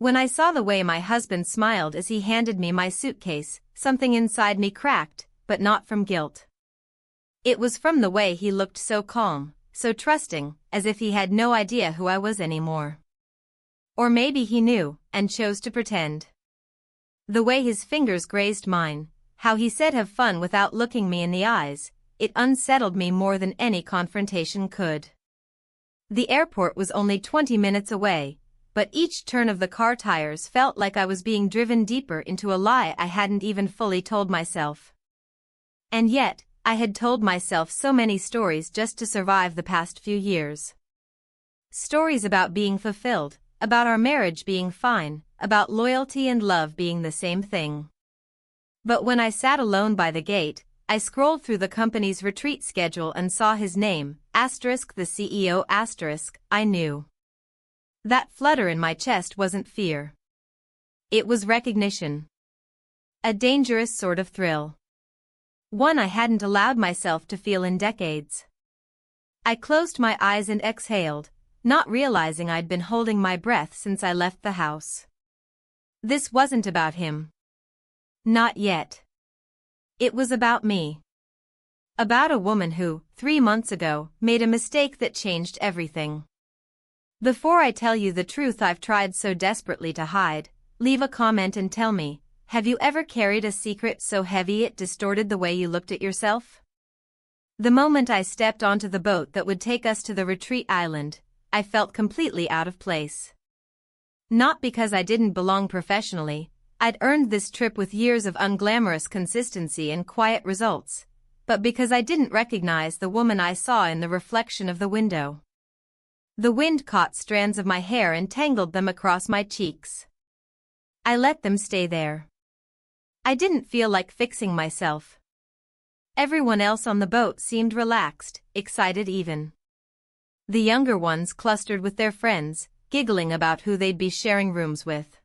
When I saw the way my husband smiled as he handed me my suitcase, something inside me cracked, but not from guilt. It was from the way he looked, so calm, so trusting, as if he had no idea who I was anymore. Or maybe he knew, and chose to pretend. The way his fingers grazed mine, how he said have fun without looking me in the eyes, it unsettled me more than any confrontation could. The airport was only 20 minutes away, but each turn of the car tires felt like I was being driven deeper into a lie I hadn't even fully told myself. And yet, I had told myself so many stories just to survive the past few years. Stories about being fulfilled, about our marriage being fine, about loyalty and love being the same thing. But when I sat alone by the gate, I scrolled through the company's retreat schedule and saw his name, the CEO, I knew. That flutter in my chest wasn't fear. It was recognition. A dangerous sort of thrill. One I hadn't allowed myself to feel in decades. I closed my eyes and exhaled, not realizing I'd been holding my breath since I left the house. This wasn't about him. Not yet. It was about me. About a woman who, 3 months ago, made a mistake that changed everything. Before I tell you the truth I've tried so desperately to hide, leave a comment and tell me, have you ever carried a secret so heavy it distorted the way you looked at yourself? The moment I stepped onto the boat that would take us to the retreat island, I felt completely out of place. Not because I didn't belong professionally, I'd earned this trip with years of unglamorous consistency and quiet results, but because I didn't recognize the woman I saw in the reflection of the window. The wind caught strands of my hair and tangled them across my cheeks. I let them stay there. I didn't feel like fixing myself. Everyone else on the boat seemed relaxed, excited even. The younger ones clustered with their friends, giggling about who they'd be sharing rooms with.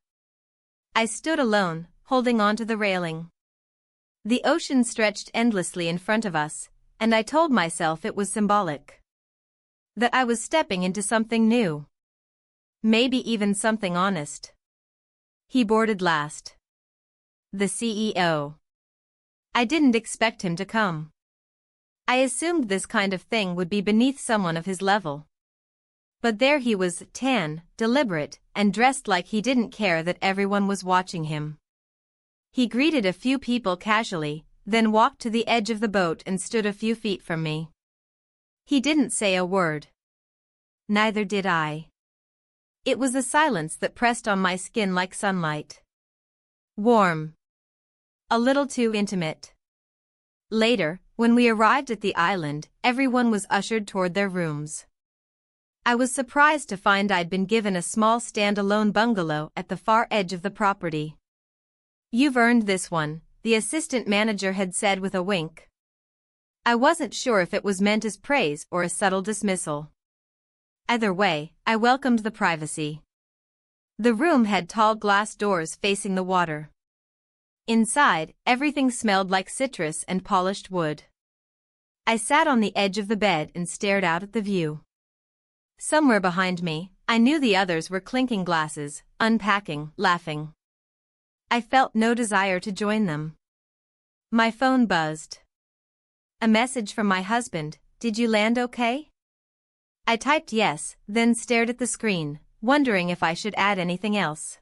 I stood alone, holding onto the railing. The ocean stretched endlessly in front of us, and I told myself it was symbolic. That I was stepping into something new. Maybe even something honest. He boarded last. The CEO. I didn't expect him to come. I assumed this kind of thing would be beneath someone of his level. But there he was, tan, deliberate, and dressed like he didn't care that everyone was watching him. He greeted a few people casually, then walked to the edge of the boat and stood a few feet from me. He didn't say a word. Neither did I. It was a silence that pressed on my skin like sunlight. Warm. A little too intimate. Later, when we arrived at the island, everyone was ushered toward their rooms. I was surprised to find I'd been given a small standalone bungalow at the far edge of the property. You've earned this one, the assistant manager had said with a wink. I wasn't sure if it was meant as praise or a subtle dismissal. Either way, I welcomed the privacy. The room had tall glass doors facing the water. Inside, everything smelled like citrus and polished wood. I sat on the edge of the bed and stared out at the view. Somewhere behind me, I knew the others were clinking glasses, unpacking, laughing. I felt no desire to join them. My phone buzzed. A message from my husband, "Did you land okay?" I typed yes, then stared at the screen, wondering if I should add anything else.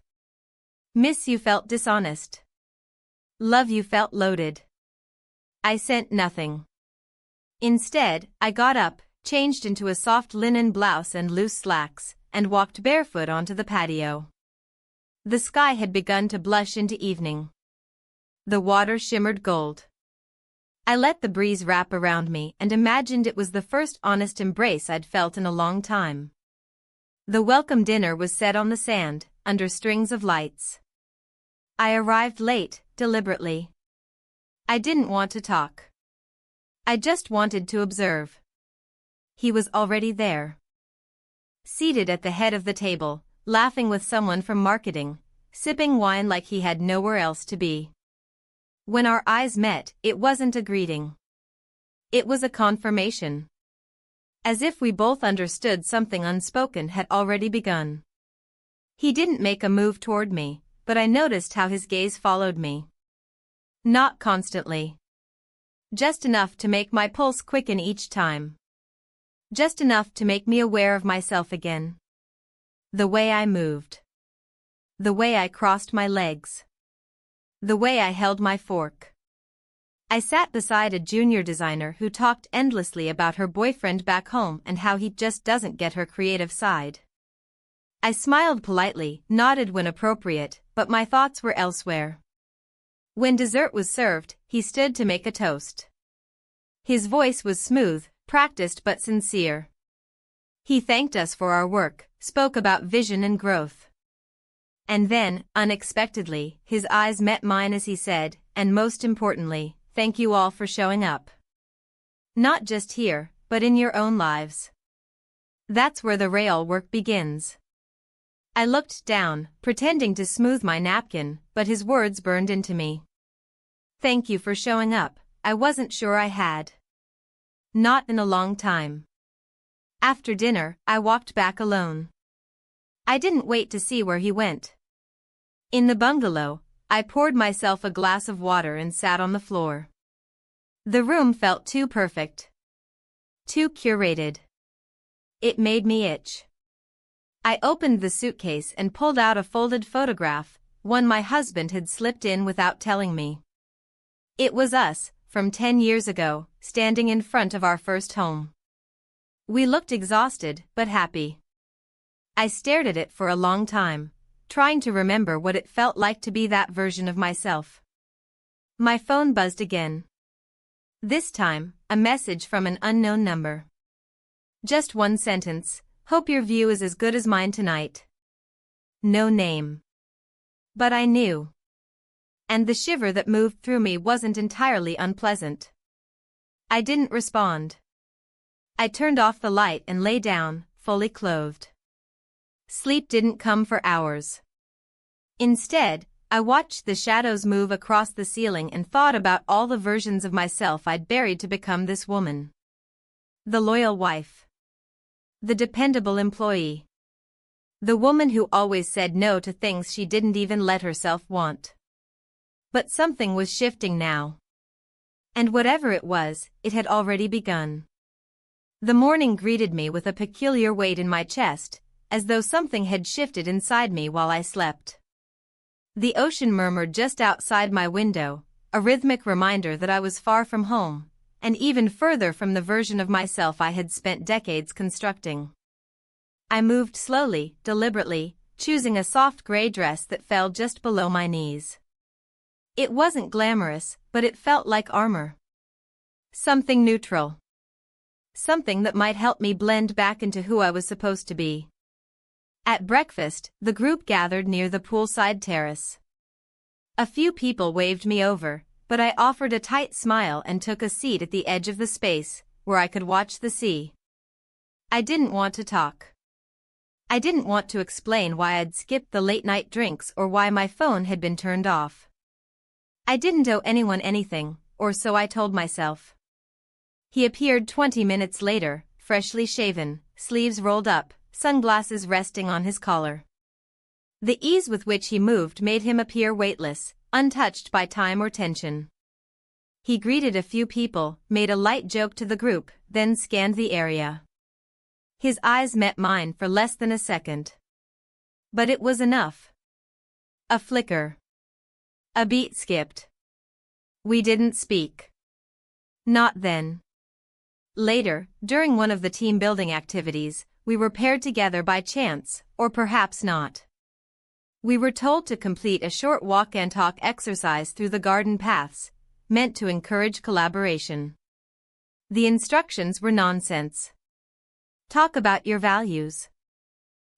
Miss you felt dishonest. Love you felt loaded. I sent nothing. Instead, I got up, changed into a soft linen blouse and loose slacks, and walked barefoot onto the patio. The sky had begun to blush into evening. The water shimmered gold. I let the breeze wrap around me and imagined it was the first honest embrace I'd felt in a long time. The welcome dinner was set on the sand, under strings of lights. I arrived late, deliberately. I didn't want to talk. I just wanted to observe. He was already there. Seated at the head of the table, laughing with someone from marketing, sipping wine like he had nowhere else to be. When our eyes met, it wasn't a greeting. It was a confirmation. As if we both understood something unspoken had already begun. He didn't make a move toward me, but I noticed how his gaze followed me. Not constantly. Just enough to make my pulse quicken each time. Just enough to make me aware of myself again. The way I moved. The way I crossed my legs. The way I held my fork. I sat beside a junior designer who talked endlessly about her boyfriend back home and how he just doesn't get her creative side. I smiled politely, nodded when appropriate, but my thoughts were elsewhere. When dessert was served, he stood to make a toast. His voice was smooth, practiced but sincere. He thanked us for our work, spoke about vision and growth. And then, unexpectedly, his eyes met mine as he said, and most importantly, thank you all for showing up. Not just here, but in your own lives. That's where the real work begins. I looked down, pretending to smooth my napkin, but his words burned into me. Thank you for showing up. I wasn't sure I had. Not in a long time. After dinner, I walked back alone. I didn't wait to see where he went. In the bungalow, I poured myself a glass of water and sat on the floor. The room felt too perfect. Too curated. It made me itch. I opened the suitcase and pulled out a folded photograph, one my husband had slipped in without telling me. It was us, from 10 years ago, standing in front of our first home. We looked exhausted, but happy. I stared at it for a long time, trying to remember what it felt like to be that version of myself. My phone buzzed again. This time, a message from an unknown number. Just one sentence. Hope your view is as good as mine tonight. No name. But I knew. And the shiver that moved through me wasn't entirely unpleasant. I didn't respond. I turned off the light and lay down, fully clothed. Sleep didn't come for hours. Instead, I watched the shadows move across the ceiling and thought about all the versions of myself I'd buried to become this woman. The loyal wife. The dependable employee. The woman who always said no to things she didn't even let herself want. But something was shifting now. And whatever it was, it had already begun. The morning greeted me with a peculiar weight in my chest, as though something had shifted inside me while I slept. The ocean murmured just outside my window, a rhythmic reminder that I was far from home, and even further from the version of myself I had spent decades constructing. I moved slowly, deliberately, choosing a soft gray dress that fell just below my knees. It wasn't glamorous, but it felt like armor. Something neutral. Something that might help me blend back into who I was supposed to be. At breakfast, the group gathered near the poolside terrace. A few people waved me over, but I offered a tight smile and took a seat at the edge of the space, where I could watch the sea. I didn't want to talk. I didn't want to explain why I'd skipped the late-night drinks or why my phone had been turned off. I didn't owe anyone anything, or so I told myself. He appeared 20 minutes later, freshly shaven, sleeves rolled up, sunglasses resting on his collar. The ease with which he moved made him appear weightless, untouched by time or tension. He greeted a few people, made a light joke to the group, then scanned the area. His eyes met mine for less than a second. But it was enough. A flicker. A beat skipped. We didn't speak. Not then. Later, during one of the team-building activities, we were paired together by chance, or perhaps not. We were told to complete a short walk and talk exercise through the garden paths, meant to encourage collaboration. The instructions were nonsense. Talk about your values.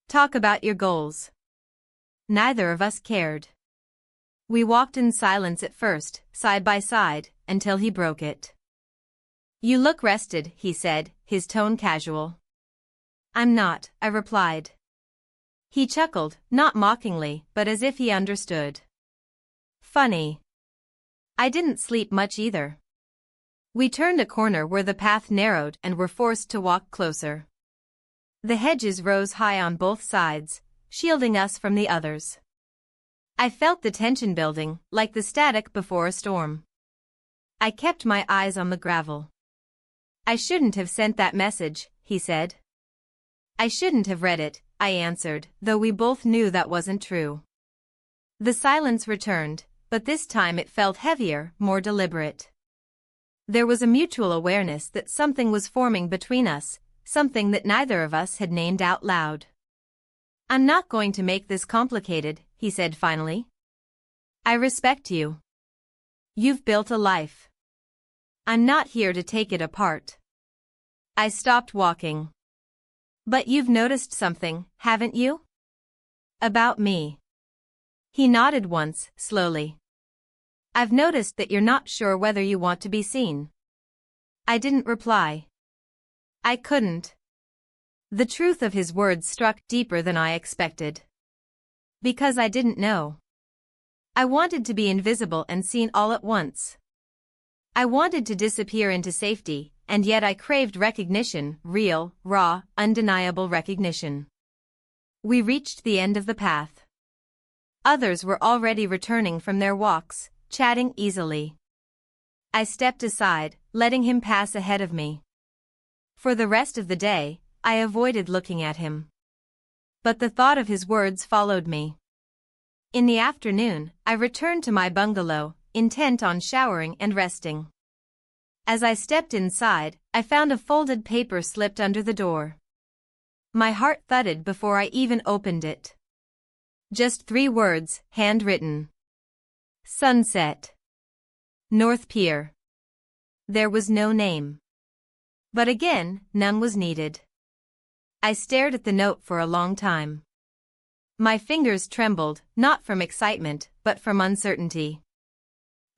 Talk about your goals. Neither of us cared. We walked in silence at first, side by side, until he broke it. You look rested, he said, his tone casual. I'm not, I replied. He chuckled, not mockingly, but as if he understood. Funny. I didn't sleep much either. We turned a corner where the path narrowed and were forced to walk closer. The hedges rose high on both sides, shielding us from the others. I felt the tension building, like the static before a storm. I kept my eyes on the gravel. "I shouldn't have sent that message," he said. "I shouldn't have read it," I answered, though we both knew that wasn't true. The silence returned, but this time it felt heavier, more deliberate. There was a mutual awareness that something was forming between us, something that neither of us had named out loud. "I'm not going to make this complicated," he said finally. "I respect you. You've built a life. I'm not here to take it apart." I stopped walking. "But you've noticed something, haven't you? About me?" He nodded once, slowly. "I've noticed that you're not sure whether you want to be seen." I didn't reply. I couldn't. The truth of his words struck deeper than I expected. Because I didn't know. I wanted to be invisible and seen all at once. I wanted to disappear into safety, and yet I craved recognition, real, raw, undeniable recognition. We reached the end of the path. Others were already returning from their walks, chatting easily. I stepped aside, letting him pass ahead of me. For the rest of the day, I avoided looking at him. But the thought of his words followed me. In the afternoon, I returned to my bungalow, intent on showering and resting. As I stepped inside, I found a folded paper slipped under the door. My heart thudded before I even opened it. Just 3 words, handwritten. Sunset. North Pier. There was no name. But again, none was needed. I stared at the note for a long time. My fingers trembled, not from excitement, but from uncertainty.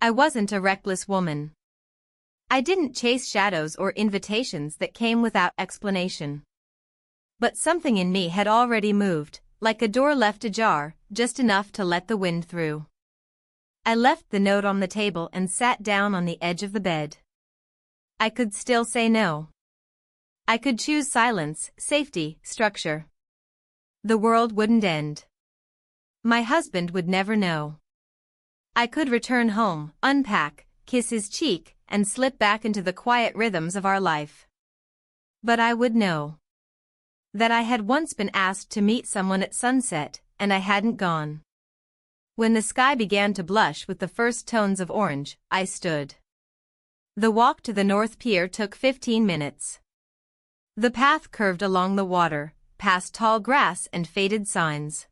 I wasn't a reckless woman. I didn't chase shadows or invitations that came without explanation. But something in me had already moved, like a door left ajar, just enough to let the wind through. I left the note on the table and sat down on the edge of the bed. I could still say no. I could choose silence, safety, structure. The world wouldn't end. My husband would never know. I could return home, unpack, kiss his cheek, and slip back into the quiet rhythms of our life. But I would know. That I had once been asked to meet someone at sunset, and I hadn't gone. When the sky began to blush with the first tones of orange, I stood. The walk to the North Pier took 15 minutes. The path curved along the water, past tall grass and faded signs.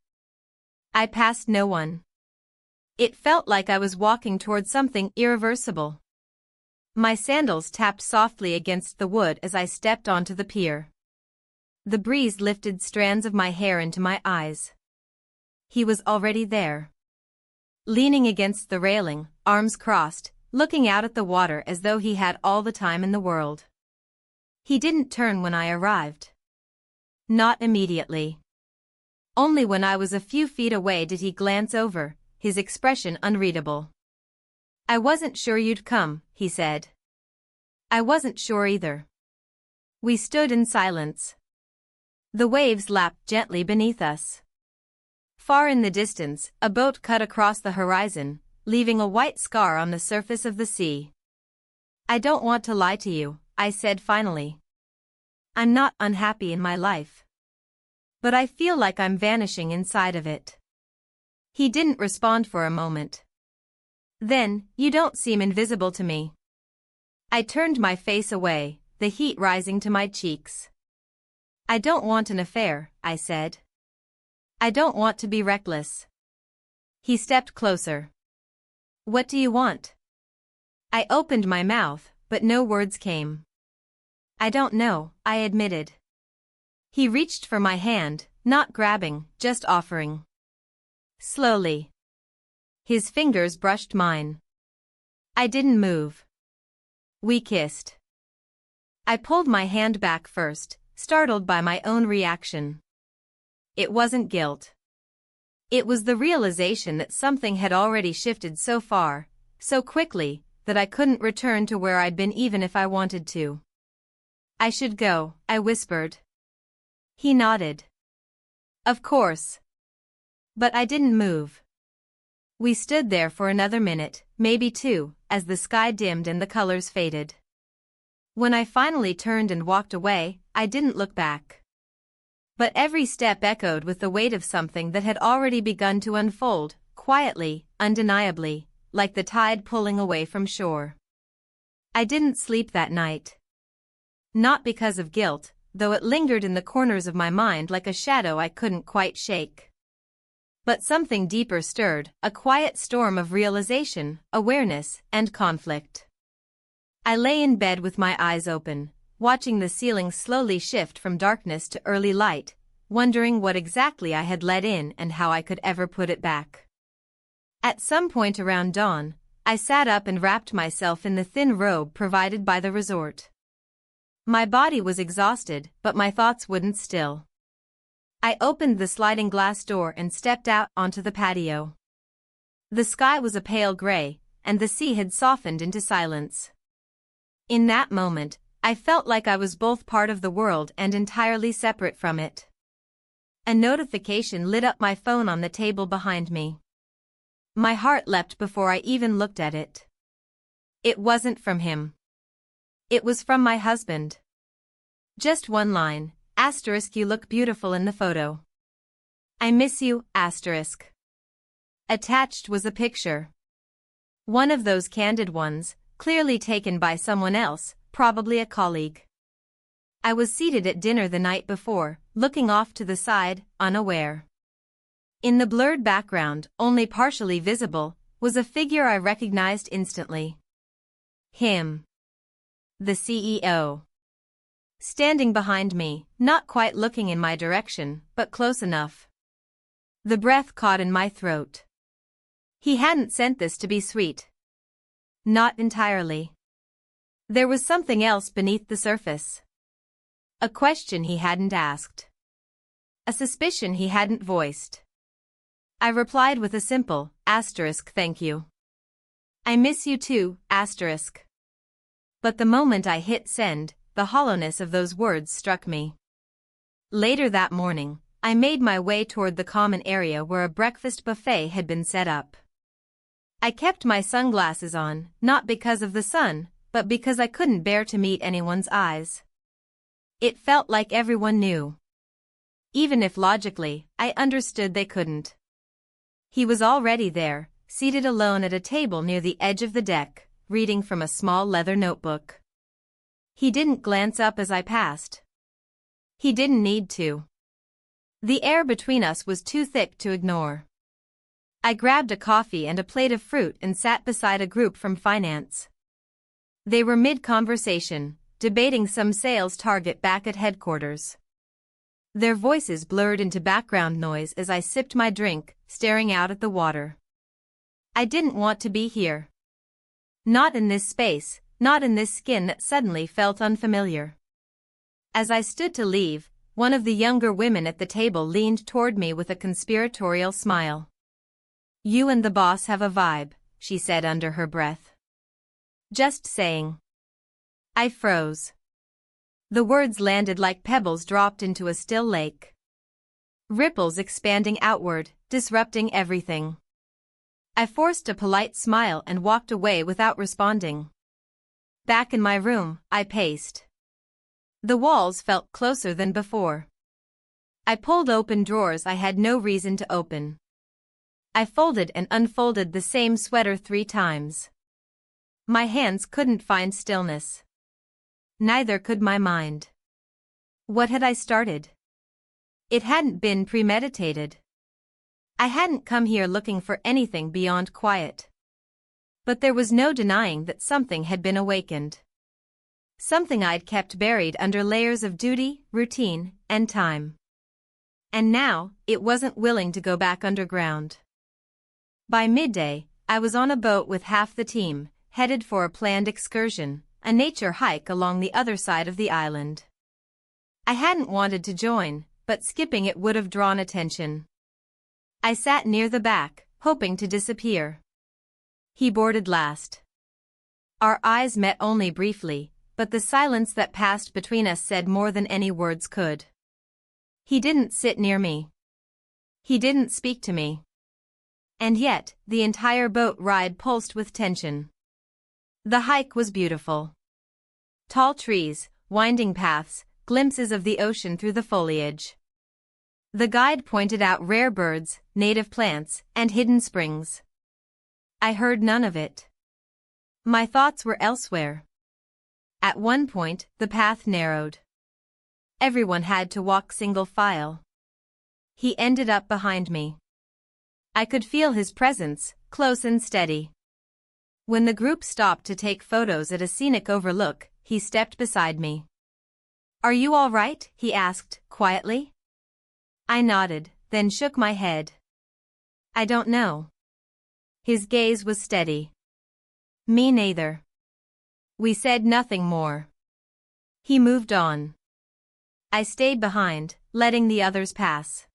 I passed no one. It felt like I was walking toward something irreversible. My sandals tapped softly against the wood as I stepped onto the pier. The breeze lifted strands of my hair into my eyes. He was already there. Leaning against the railing, arms crossed, looking out at the water as though he had all the time in the world. He didn't turn when I arrived. Not immediately. Only when I was a few feet away did he glance over, his expression unreadable. "I wasn't sure you'd come," he said. I wasn't sure either. We stood in silence. The waves lapped gently beneath us. Far in the distance, a boat cut across the horizon, leaving a white scar on the surface of the sea. "I don't want to lie to you," I said finally. "I'm not unhappy in my life. But I feel like I'm vanishing inside of it." He didn't respond for a moment. "Then, you don't seem invisible to me." I turned my face away, the heat rising to my cheeks. "I don't want an affair," I said. "I don't want to be reckless." He stepped closer. "What do you want?" I opened my mouth, but no words came. "I don't know," I admitted. He reached for my hand, not grabbing, just offering. Slowly. His fingers brushed mine. I didn't move. We kissed. I pulled my hand back first, startled by my own reaction. It wasn't guilt. It was the realization that something had already shifted so far, so quickly, that I couldn't return to where I'd been even if I wanted to. "I should go," I whispered. He nodded. "Of course." But I didn't move. We stood there for another minute, maybe two, as the sky dimmed and the colors faded. When I finally turned and walked away, I didn't look back. But every step echoed with the weight of something that had already begun to unfold, quietly, undeniably, like the tide pulling away from shore. I didn't sleep that night. Not because of guilt, though it lingered in the corners of my mind like a shadow I couldn't quite shake. But something deeper stirred, a quiet storm of realization, awareness, and conflict. I lay in bed with my eyes open, watching the ceiling slowly shift from darkness to early light, wondering what exactly I had let in and how I could ever put it back. At some point around dawn, I sat up and wrapped myself in the thin robe provided by the resort. My body was exhausted, but my thoughts wouldn't still. I opened the sliding glass door and stepped out onto the patio. The sky was a pale gray, and the sea had softened into silence. In that moment, I felt like I was both part of the world and entirely separate from it. A notification lit up my phone on the table behind me. My heart leapt before I even looked at it. It wasn't from him. It was from my husband. Just one line, *, you look beautiful in the photo. I miss you, *. Attached was a picture. One of those candid ones, clearly taken by someone else, probably a colleague. I was seated at dinner the night before, looking off to the side, unaware. In the blurred background, only partially visible, was a figure I recognized instantly. Him. The CEO. Standing behind me, not quite looking in my direction, but close enough. The breath caught in my throat. He hadn't sent this to be sweet. Not entirely. There was something else beneath the surface. A question he hadn't asked. A suspicion he hadn't voiced. I replied with a simple, *, thank you. I miss you too, *. But the moment I hit send, the hollowness of those words struck me. Later that morning, I made my way toward the common area where a breakfast buffet had been set up. I kept my sunglasses on, not because of the sun, but because I couldn't bear to meet anyone's eyes. It felt like everyone knew. Even if logically, I understood they couldn't. He was already there, seated alone at a table near the edge of the deck, reading from a small leather notebook. He didn't glance up as I passed. He didn't need to. The air between us was too thick to ignore. I grabbed a coffee and a plate of fruit and sat beside a group from finance. They were mid-conversation, debating some sales target back at headquarters. Their voices blurred into background noise as I sipped my drink, staring out at the water. I didn't want to be here. Not in this space, not in this skin that suddenly felt unfamiliar. As I stood to leave, one of the younger women at the table leaned toward me with a conspiratorial smile. "You and the boss have a vibe," she said under her breath. "Just saying." I froze. The words landed like pebbles dropped into a still lake. Ripples expanding outward, disrupting everything. I forced a polite smile and walked away without responding. Back in my room, I paced. The walls felt closer than before. I pulled open drawers I had no reason to open. I folded and unfolded the same sweater 3 times. My hands couldn't find stillness. Neither could my mind. What had I started? It hadn't been premeditated. I hadn't come here looking for anything beyond quiet. But there was no denying that something had been awakened. Something I'd kept buried under layers of duty, routine, and time. And now, it wasn't willing to go back underground. By midday, I was on a boat with half the team, headed for a planned excursion, a nature hike along the other side of the island. I hadn't wanted to join, but skipping it would have drawn attention. I sat near the back, hoping to disappear. He boarded last. Our eyes met only briefly, but the silence that passed between us said more than any words could. He didn't sit near me. He didn't speak to me. And yet, the entire boat ride pulsed with tension. The hike was beautiful. Tall trees, winding paths, glimpses of the ocean through the foliage. The guide pointed out rare birds, native plants, and hidden springs. I heard none of it. My thoughts were elsewhere. At one point, the path narrowed. Everyone had to walk single file. He ended up behind me. I could feel his presence, close and steady. When the group stopped to take photos at a scenic overlook, he stepped beside me. "Are you all right?" he asked, quietly. I nodded, then shook my head. "I don't know." His gaze was steady. "Me neither." We said nothing more. He moved on. I stayed behind, letting the others pass.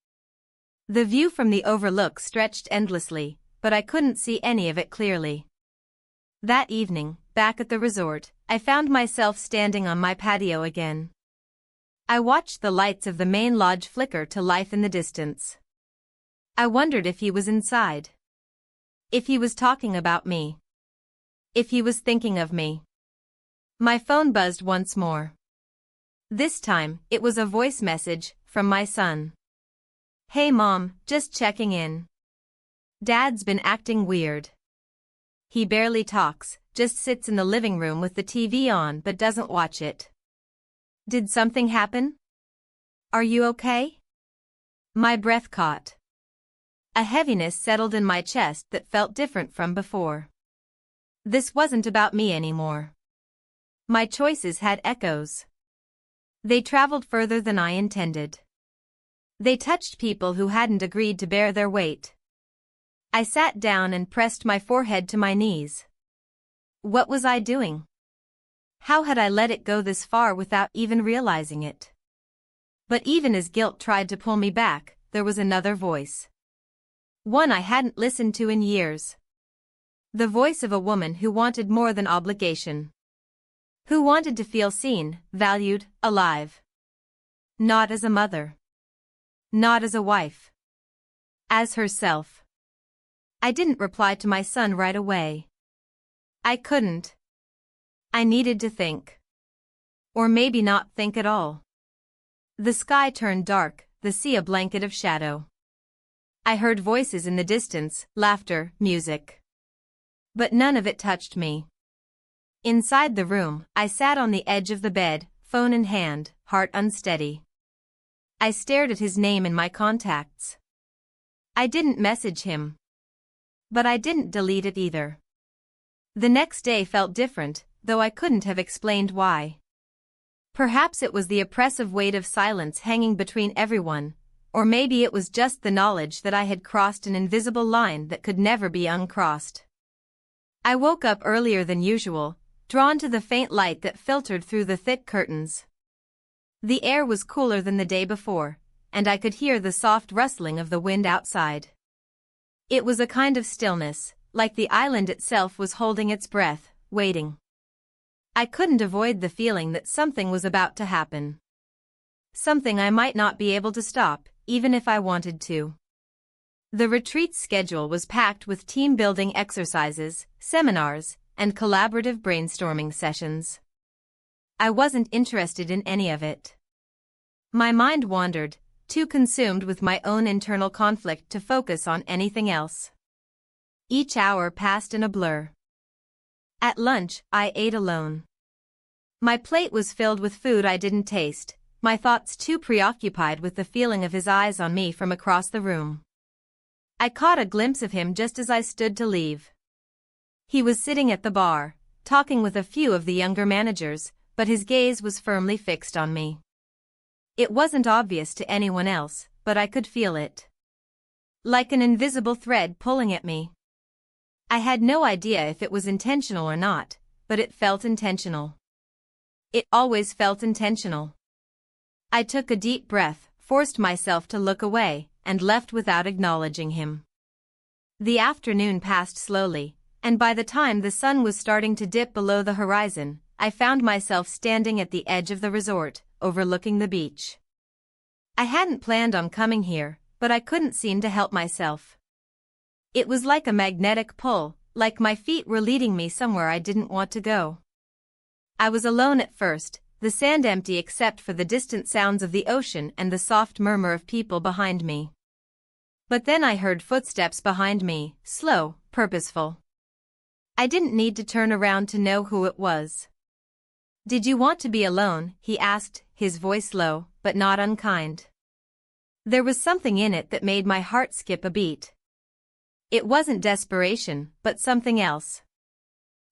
The view from the overlook stretched endlessly, but I couldn't see any of it clearly. That evening, back at the resort, I found myself standing on my patio again. I watched the lights of the main lodge flicker to life in the distance. I wondered if he was inside. If he was talking about me. If he was thinking of me. My phone buzzed once more. This time, it was a voice message from my son. "Hey Mom, just checking in. Dad's been acting weird. He barely talks, just sits in the living room with the TV on but doesn't watch it. Did something happen? Are you okay?" My breath caught. A heaviness settled in my chest that felt different from before. This wasn't about me anymore. My choices had echoes. They traveled further than I intended. They touched people who hadn't agreed to bear their weight. I sat down and pressed my forehead to my knees. What was I doing? How had I let it go this far without even realizing it? But even as guilt tried to pull me back, there was another voice. One I hadn't listened to in years. The voice of a woman who wanted more than obligation. Who wanted to feel seen, valued, alive. Not as a mother. Not as a wife. As herself. I didn't reply to my son right away. I couldn't. I needed to think. Or maybe not think at all. The sky turned dark, the sea a blanket of shadow. I heard voices in the distance, laughter, music. But none of it touched me. Inside the room, I sat on the edge of the bed, phone in hand, heart unsteady. I stared at his name in my contacts. I didn't message him. But I didn't delete it either. The next day felt different, though I couldn't have explained why. Perhaps it was the oppressive weight of silence hanging between everyone, or maybe it was just the knowledge that I had crossed an invisible line that could never be uncrossed. I woke up earlier than usual, drawn to the faint light that filtered through the thick curtains. The air was cooler than the day before, and I could hear the soft rustling of the wind outside. It was a kind of stillness, like the island itself was holding its breath, waiting. I couldn't avoid the feeling that something was about to happen. Something I might not be able to stop, even if I wanted to. The retreat's schedule was packed with team-building exercises, seminars, and collaborative brainstorming sessions. I wasn't interested in any of it. My mind wandered, too consumed with my own internal conflict to focus on anything else. Each hour passed in a blur. At lunch, I ate alone. My plate was filled with food I didn't taste, my thoughts too preoccupied with the feeling of his eyes on me from across the room. I caught a glimpse of him just as I stood to leave. He was sitting at the bar, talking with a few of the younger managers, but his gaze was firmly fixed on me. It wasn't obvious to anyone else, but I could feel it. Like an invisible thread pulling at me. I had no idea if it was intentional or not, but it felt intentional. It always felt intentional. I took a deep breath, forced myself to look away, and left without acknowledging him. The afternoon passed slowly, and by the time the sun was starting to dip below the horizon, I found myself standing at the edge of the resort, overlooking the beach. I hadn't planned on coming here, but I couldn't seem to help myself. It was like a magnetic pull, like my feet were leading me somewhere I didn't want to go. I was alone at first, the sand empty except for the distant sounds of the ocean and the soft murmur of people behind me. But then I heard footsteps behind me, slow, purposeful. I didn't need to turn around to know who it was. "Did you want to be alone?" he asked, his voice low, but not unkind. There was something in it that made my heart skip a beat. It wasn't desperation, but something else.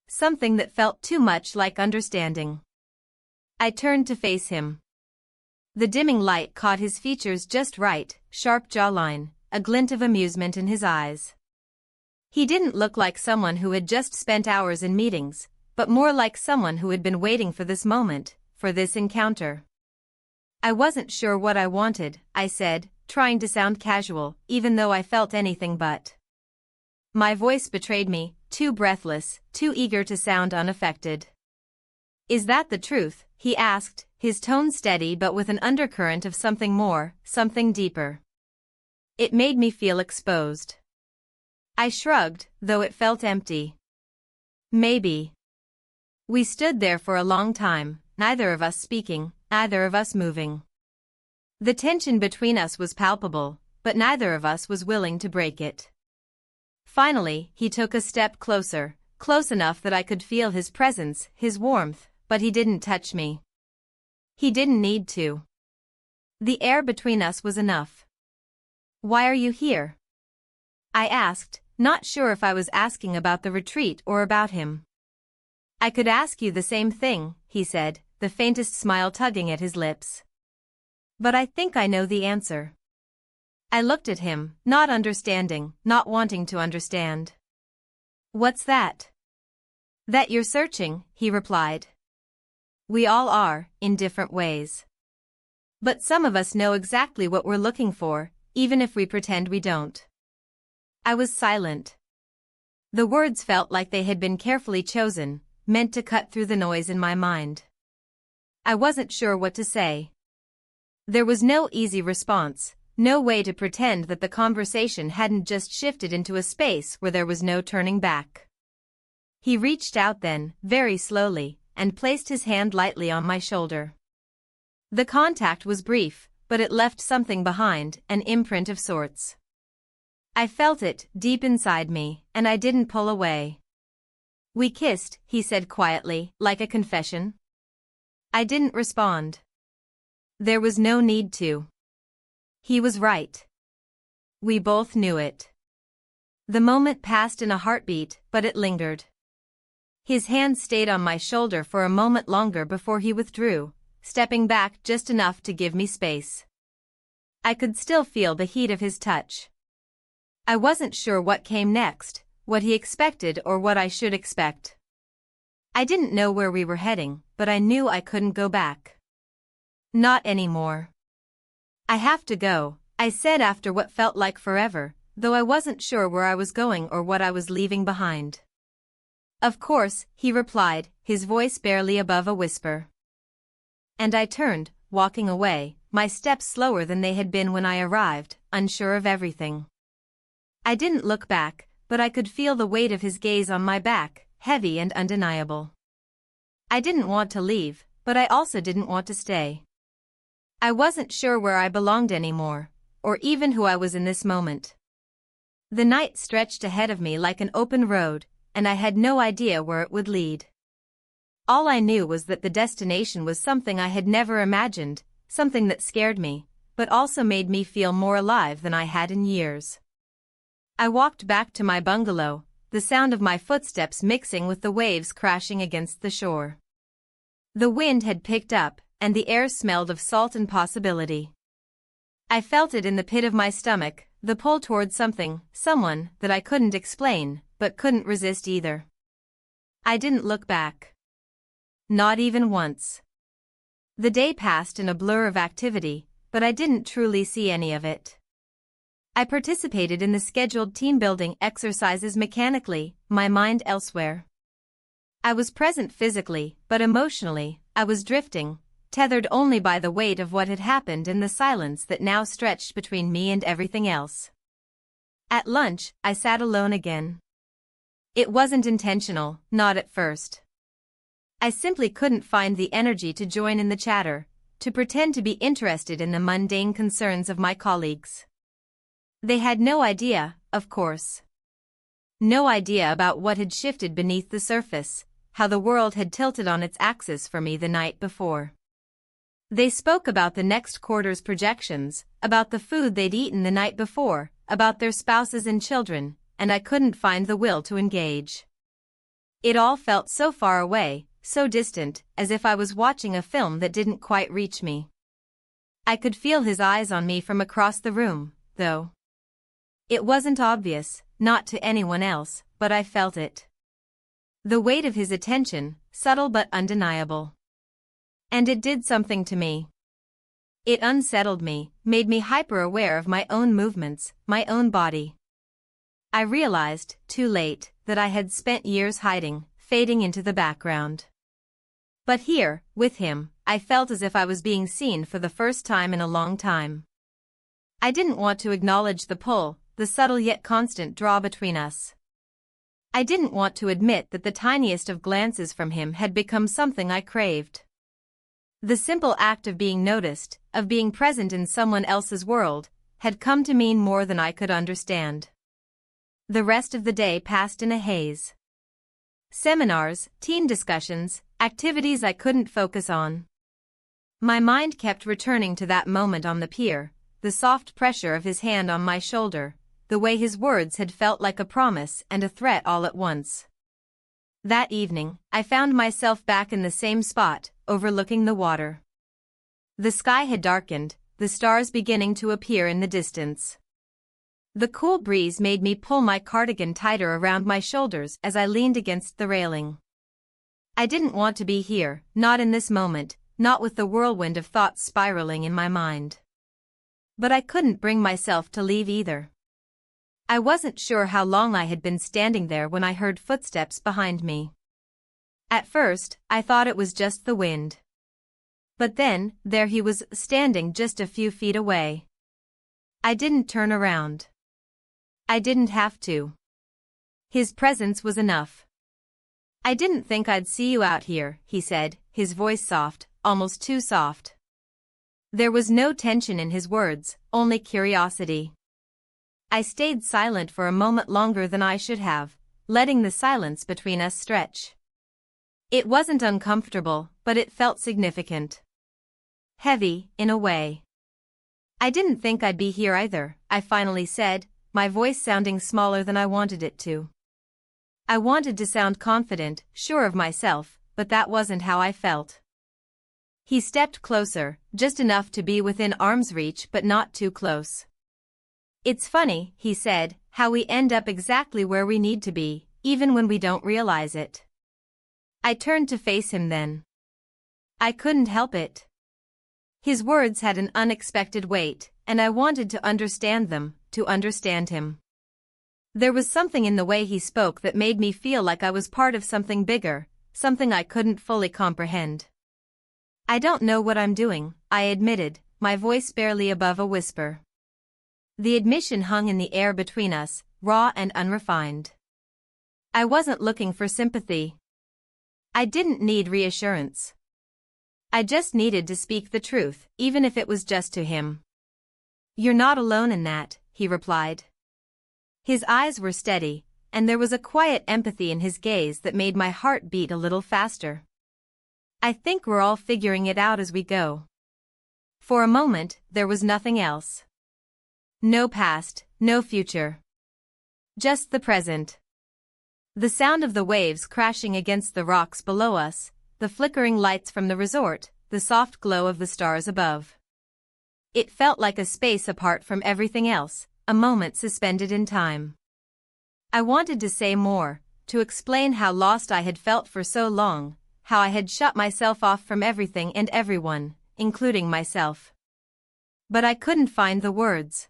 Something that felt too much like understanding. I turned to face him. The dimming light caught his features just right, sharp jawline, a glint of amusement in his eyes. He didn't look like someone who had just spent hours in meetings, but more like someone who had been waiting for this moment, for this encounter. "I wasn't sure what I wanted," I said, trying to sound casual, even though I felt anything but. My voice betrayed me, too breathless, too eager to sound unaffected. "Is that the truth?" he asked, his tone steady but with an undercurrent of something more, something deeper. It made me feel exposed. I shrugged, though it felt empty. "Maybe." We stood there for a long time, neither of us speaking, neither of us moving. The tension between us was palpable, but neither of us was willing to break it. Finally, he took a step closer, close enough that I could feel his presence, his warmth, but he didn't touch me. He didn't need to. The air between us was enough. "Why are you here?" I asked, not sure if I was asking about the retreat or about him. "I could ask you the same thing," he said, the faintest smile tugging at his lips. "But I think I know the answer." I looked at him, not understanding, not wanting to understand. "What's that?" "That you're searching," he replied. "We all are, in different ways. But some of us know exactly what we're looking for, even if we pretend we don't." I was silent. The words felt like they had been carefully chosen, meant to cut through the noise in my mind. I wasn't sure what to say. There was no easy response, no way to pretend that the conversation hadn't just shifted into a space where there was no turning back. He reached out then, very slowly, and placed his hand lightly on my shoulder. The contact was brief, but it left something behind, an imprint of sorts. I felt it, deep inside me, and I didn't pull away. "We kissed," he said quietly, like a confession. I didn't respond. There was no need to. He was right. We both knew it. The moment passed in a heartbeat, but it lingered. His hand stayed on my shoulder for a moment longer before he withdrew, stepping back just enough to give me space. I could still feel the heat of his touch. I wasn't sure what came next, what he expected or what I should expect. I didn't know where we were heading, but I knew I couldn't go back. Not anymore. "I have to go," I said after what felt like forever, though I wasn't sure where I was going or what I was leaving behind. "Of course," he replied, his voice barely above a whisper. And I turned, walking away, my steps slower than they had been when I arrived, unsure of everything. I didn't look back, but I could feel the weight of his gaze on my back, heavy and undeniable. I didn't want to leave, but I also didn't want to stay. I wasn't sure where I belonged anymore, or even who I was in this moment. The night stretched ahead of me like an open road, and I had no idea where it would lead. All I knew was that the destination was something I had never imagined, something that scared me, but also made me feel more alive than I had in years. I walked back to my bungalow, the sound of my footsteps mixing with the waves crashing against the shore. The wind had picked up, and the air smelled of salt and possibility. I felt it in the pit of my stomach, the pull toward something, someone, that I couldn't explain, but couldn't resist either. I didn't look back. Not even once. The day passed in a blur of activity, but I didn't truly see any of it. I participated in the scheduled team-building exercises mechanically, my mind elsewhere. I was present physically, but emotionally, I was drifting, tethered only by the weight of what had happened and the silence that now stretched between me and everything else. At lunch, I sat alone again. It wasn't intentional, not at first. I simply couldn't find the energy to join in the chatter, to pretend to be interested in the mundane concerns of my colleagues. They had no idea, of course. No idea about what had shifted beneath the surface, how the world had tilted on its axis for me the night before. They spoke about the next quarter's projections, about the food they'd eaten the night before, about their spouses and children, and I couldn't find the will to engage. It all felt so far away, so distant, as if I was watching a film that didn't quite reach me. I could feel his eyes on me from across the room, though. It wasn't obvious, not to anyone else, but I felt it. The weight of his attention, subtle but undeniable. And it did something to me. It unsettled me, made me hyper-aware of my own movements, my own body. I realized, too late, that I had spent years hiding, fading into the background. But here, with him, I felt as if I was being seen for the first time in a long time. I didn't want to acknowledge the pull, the subtle yet constant draw between us. I didn't want to admit that the tiniest of glances from him had become something I craved. The simple act of being noticed, of being present in someone else's world, had come to mean more than I could understand. The rest of the day passed in a haze. Seminars, team discussions, activities I couldn't focus on. My mind kept returning to that moment on the pier, the soft pressure of his hand on my shoulder, the way his words had felt like a promise and a threat all at once. That evening, I found myself back in the same spot, overlooking the water. The sky had darkened, the stars beginning to appear in the distance. The cool breeze made me pull my cardigan tighter around my shoulders as I leaned against the railing. I didn't want to be here, not in this moment, not with the whirlwind of thoughts spiraling in my mind. But I couldn't bring myself to leave either. I wasn't sure how long I had been standing there when I heard footsteps behind me. At first, I thought it was just the wind. But then, there he was, standing just a few feet away. I didn't turn around. I didn't have to. His presence was enough. "I didn't think I'd see you out here," he said, his voice soft, almost too soft. There was no tension in his words, only curiosity. I stayed silent for a moment longer than I should have, letting the silence between us stretch. It wasn't uncomfortable, but it felt significant. Heavy, in a way. "I didn't think I'd be here either," I finally said, my voice sounding smaller than I wanted it to. I wanted to sound confident, sure of myself, but that wasn't how I felt. He stepped closer, just enough to be within arm's reach but not too close. "It's funny," he said, "how we end up exactly where we need to be, even when we don't realize it." I turned to face him then. I couldn't help it. His words had an unexpected weight, and I wanted to understand them, to understand him. There was something in the way he spoke that made me feel like I was part of something bigger, something I couldn't fully comprehend. "I don't know what I'm doing," I admitted, my voice barely above a whisper. The admission hung in the air between us, raw and unrefined. I wasn't looking for sympathy. I didn't need reassurance. I just needed to speak the truth, even if it was just to him. "You're not alone in that," he replied. His eyes were steady, and there was a quiet empathy in his gaze that made my heart beat a little faster. "I think we're all figuring it out as we go." For a moment, there was nothing else. No past, no future. Just the present. The sound of the waves crashing against the rocks below us, the flickering lights from the resort, the soft glow of the stars above. It felt like a space apart from everything else, a moment suspended in time. I wanted to say more, to explain how lost I had felt for so long, how I had shut myself off from everything and everyone, including myself. But I couldn't find the words.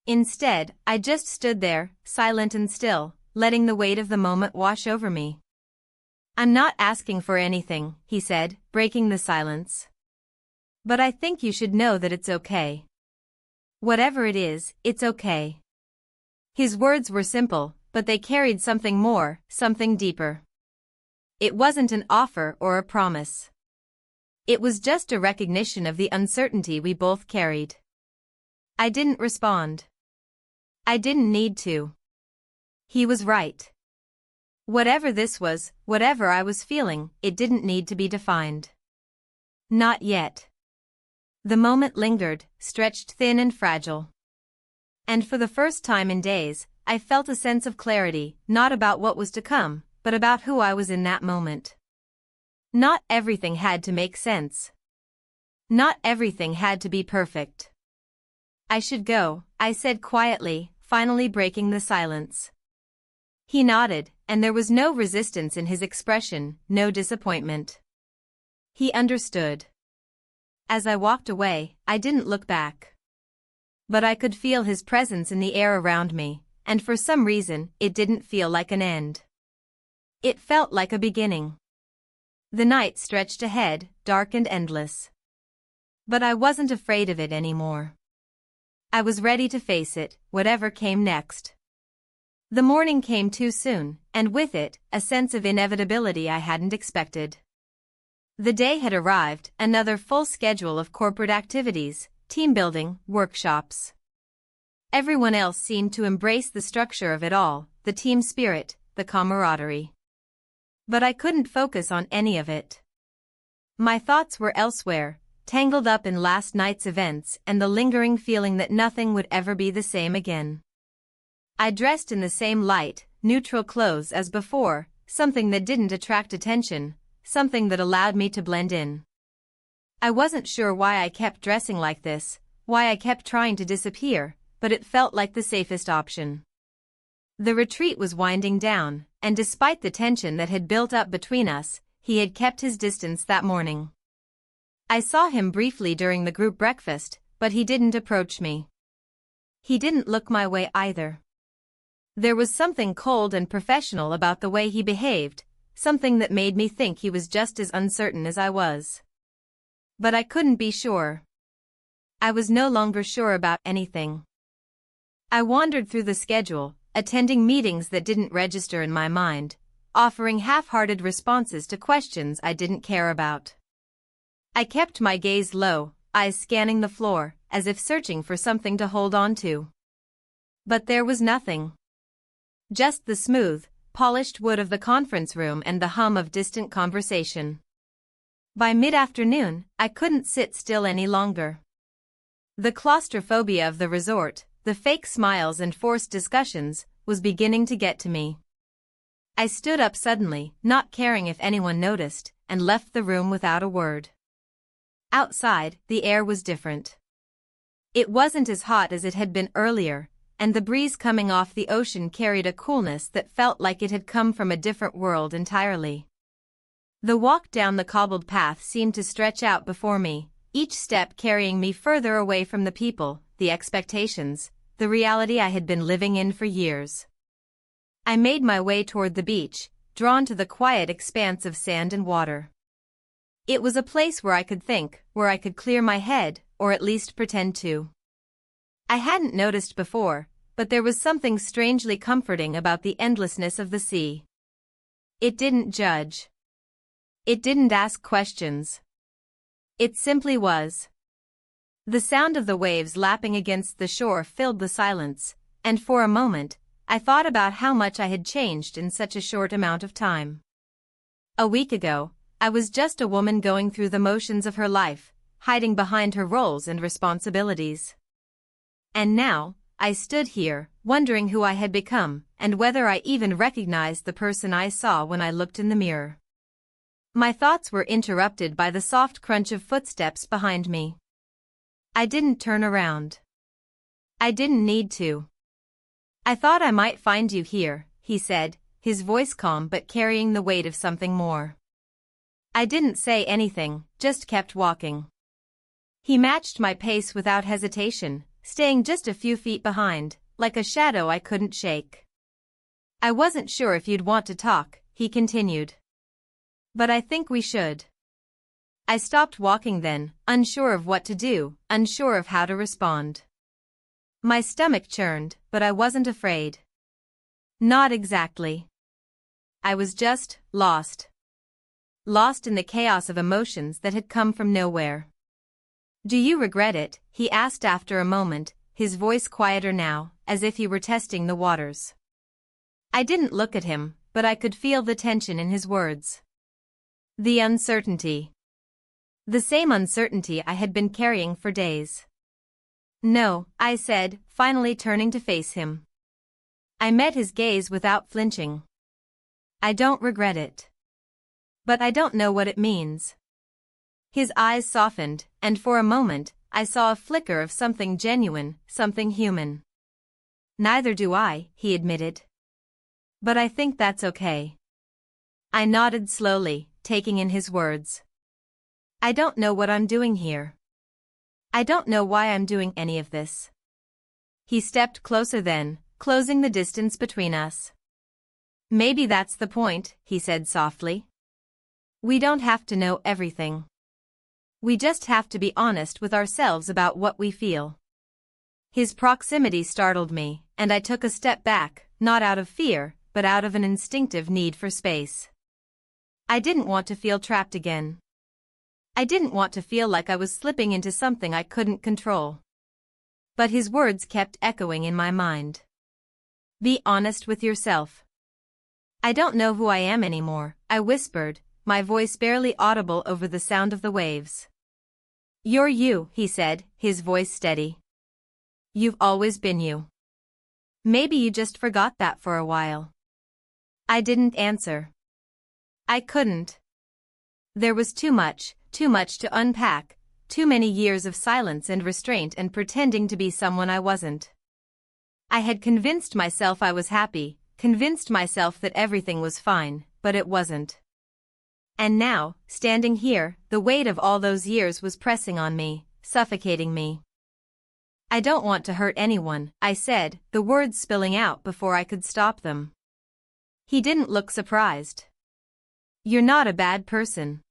Instead, I just stood there, silent and still, letting the weight of the moment wash over me. "I'm not asking for anything," he said, breaking the silence. But I think you should know that it's okay. Whatever it is, it's okay. His words were simple, but they carried something more, something deeper. It wasn't an offer or a promise. It was just a recognition of the uncertainty we both carried. I didn't respond. I didn't need to. He was right. Whatever this was, whatever I was feeling, it didn't need to be defined. Not yet. The moment lingered, stretched thin and fragile. And for the first time in days, I felt a sense of clarity, not about what was to come, but about who I was in that moment. Not everything had to make sense. Not everything had to be perfect. I should go, I said quietly, finally breaking the silence. He nodded, and there was no resistance in his expression, no disappointment. He understood. As I walked away, I didn't look back. But I could feel his presence in the air around me, and for some reason, it didn't feel like an end. It felt like a beginning. The night stretched ahead, dark and endless. But I wasn't afraid of it anymore. I was ready to face it, whatever came next. The morning came too soon, and with it, a sense of inevitability I hadn't expected. The day had arrived, another full schedule of corporate activities, team building, workshops. Everyone else seemed to embrace the structure of it all, the team spirit, the camaraderie. But I couldn't focus on any of it. My thoughts were elsewhere, tangled up in last night's events and the lingering feeling that nothing would ever be the same again. I dressed in the same light, neutral clothes as before, something that didn't attract attention, something that allowed me to blend in. I wasn't sure why I kept dressing like this, why I kept trying to disappear, but it felt like the safest option. The retreat was winding down, and despite the tension that had built up between us, he had kept his distance that morning. I saw him briefly during the group breakfast, but he didn't approach me. He didn't look my way either. There was something cold and professional about the way he behaved, something that made me think he was just as uncertain as I was. But I couldn't be sure. I was no longer sure about anything. I wandered through the schedule, attending meetings that didn't register in my mind, offering half-hearted responses to questions I didn't care about. I kept my gaze low, eyes scanning the floor, as if searching for something to hold on to. But there was nothing. Just the smooth, polished wood of the conference room and the hum of distant conversation. By mid-afternoon, I couldn't sit still any longer. The claustrophobia of the resort, the fake smiles and forced discussions, was beginning to get to me. I stood up suddenly, not caring if anyone noticed, and left the room without a word. Outside, the air was different. It wasn't as hot as it had been earlier, and the breeze coming off the ocean carried a coolness that felt like it had come from a different world entirely. The walk down the cobbled path seemed to stretch out before me, each step carrying me further away from the people, the expectations, the reality I had been living in for years. I made my way toward the beach, drawn to the quiet expanse of sand and water. It was a place where I could think, where I could clear my head, or at least pretend to. I hadn't noticed before, but there was something strangely comforting about the endlessness of the sea. It didn't judge. It didn't ask questions. It simply was. The sound of the waves lapping against the shore filled the silence, and for a moment, I thought about how much I had changed in such a short amount of time. A week ago, I was just a woman going through the motions of her life, hiding behind her roles and responsibilities. And now, I stood here, wondering who I had become, and whether I even recognized the person I saw when I looked in the mirror. My thoughts were interrupted by the soft crunch of footsteps behind me. I didn't turn around. I didn't need to. I thought I might find you here, he said, his voice calm but carrying the weight of something more. I didn't say anything, just kept walking. He matched my pace without hesitation, staying just a few feet behind, like a shadow I couldn't shake. I wasn't sure if you'd want to talk, he continued. But I think we should. I stopped walking then, unsure of what to do, unsure of how to respond. My stomach churned, but I wasn't afraid. Not exactly. I was just lost. Lost in the chaos of emotions that had come from nowhere. "Do you regret it?" he asked after a moment, his voice quieter now, as if he were testing the waters. I didn't look at him, but I could feel the tension in his words. The uncertainty. The same uncertainty I had been carrying for days. "No," I said, finally turning to face him. I met his gaze without flinching. "I don't regret it. But I don't know what it means." His eyes softened, and for a moment, I saw a flicker of something genuine, something human. "Neither do I," he admitted. "But I think that's okay." I nodded slowly, taking in his words. "I don't know what I'm doing here. I don't know why I'm doing any of this." He stepped closer then, closing the distance between us. "Maybe that's the point," he said softly. "We don't have to know everything. We just have to be honest with ourselves about what we feel." His proximity startled me, and I took a step back, not out of fear, but out of an instinctive need for space. I didn't want to feel trapped again. I didn't want to feel like I was slipping into something I couldn't control. But his words kept echoing in my mind. "Be honest with yourself." "I don't know who I am anymore," I whispered, my voice barely audible over the sound of the waves. "You're you," he said, his voice steady. "You've always been you. Maybe you just forgot that for a while." I didn't answer. I couldn't. There was too much to unpack, too many years of silence and restraint and pretending to be someone I wasn't. I had convinced myself I was happy, convinced myself that everything was fine, but it wasn't. And now, standing here, the weight of all those years was pressing on me, suffocating me. "I don't want to hurt anyone," I said, the words spilling out before I could stop them. He didn't look surprised. "You're not a bad person.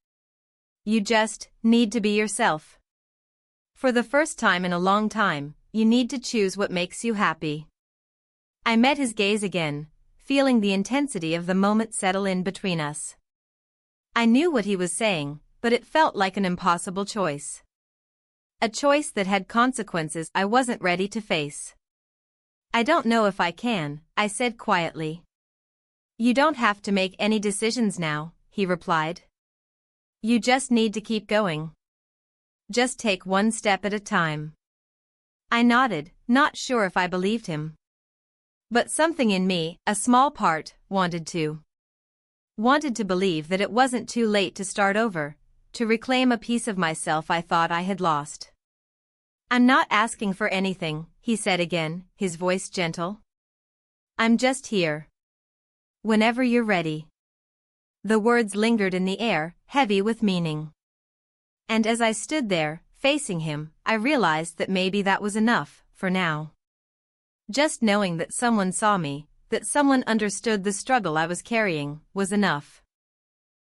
You just need to be yourself. For the first time in a long time, you need to choose what makes you happy." I met his gaze again, feeling the intensity of the moment settle in between us. I knew what he was saying, but it felt like an impossible choice. A choice that had consequences I wasn't ready to face. "I don't know if I can," I said quietly. "You don't have to make any decisions now," he replied. "You just need to keep going. Just take one step at a time." I nodded, not sure if I believed him. But something in me, a small part, wanted to. Wanted to believe that it wasn't too late to start over, to reclaim a piece of myself I thought I had lost. "I'm not asking for anything," he said again, his voice gentle. "I'm just here. Whenever you're ready." The words lingered in the air, heavy with meaning. And as I stood there, facing him, I realized that maybe that was enough, for now. Just knowing that someone saw me, that someone understood the struggle I was carrying, was enough.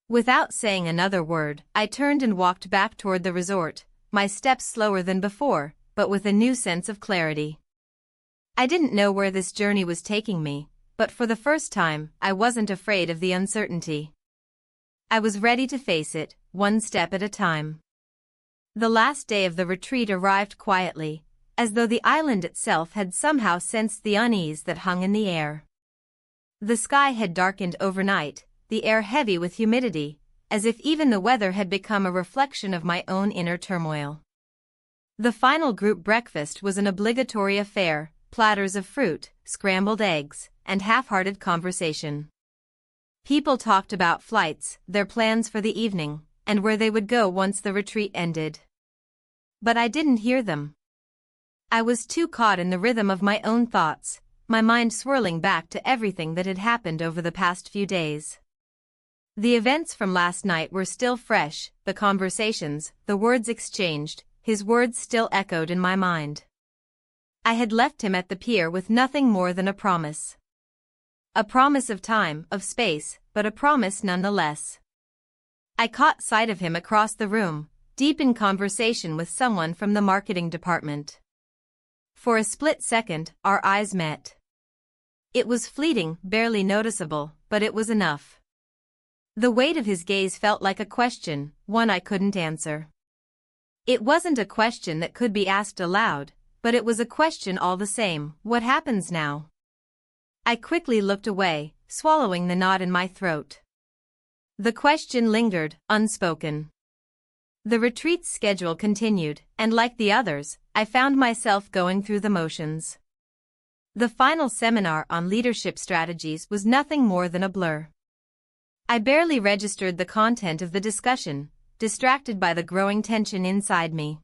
Without saying another word, I turned and walked back toward the resort, my steps slower than before, but with a new sense of clarity. I didn't know where this journey was taking me, but for the first time, I wasn't afraid of the uncertainty. I was ready to face it, one step at a time. The last day of the retreat arrived quietly, as though the island itself had somehow sensed the unease that hung in the air. The sky had darkened overnight, the air heavy with humidity, as if even the weather had become a reflection of my own inner turmoil. The final group breakfast was an obligatory affair, platters of fruit, scrambled eggs, and half-hearted conversation. People talked about flights, their plans for the evening, and where they would go once the retreat ended. But I didn't hear them. I was too caught in the rhythm of my own thoughts, my mind swirling back to everything that had happened over the past few days. The events from last night were still fresh, the conversations, the words exchanged, his words still echoed in my mind. I had left him at the pier with nothing more than a promise. A promise of time, of space, but a promise nonetheless. I caught sight of him across the room, deep in conversation with someone from the marketing department. For a split second, our eyes met. It was fleeting, barely noticeable, but it was enough. The weight of his gaze felt like a question, one I couldn't answer. It wasn't a question that could be asked aloud, but it was a question all the same. What happens now? I quickly looked away, swallowing the knot in my throat. The question lingered, unspoken. The retreat's schedule continued, and like the others, I found myself going through the motions. The final seminar on leadership strategies was nothing more than a blur. I barely registered the content of the discussion, distracted by the growing tension inside me.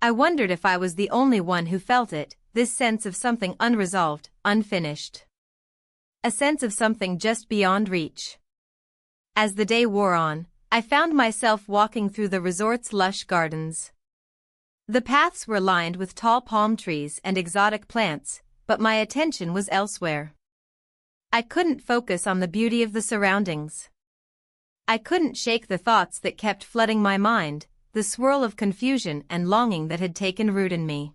I wondered if I was the only one who felt it, this sense of something unresolved, unfinished. A sense of something just beyond reach. As the day wore on, I found myself walking through the resort's lush gardens. The paths were lined with tall palm trees and exotic plants, but my attention was elsewhere. I couldn't focus on the beauty of the surroundings. I couldn't shake the thoughts that kept flooding my mind, the swirl of confusion and longing that had taken root in me.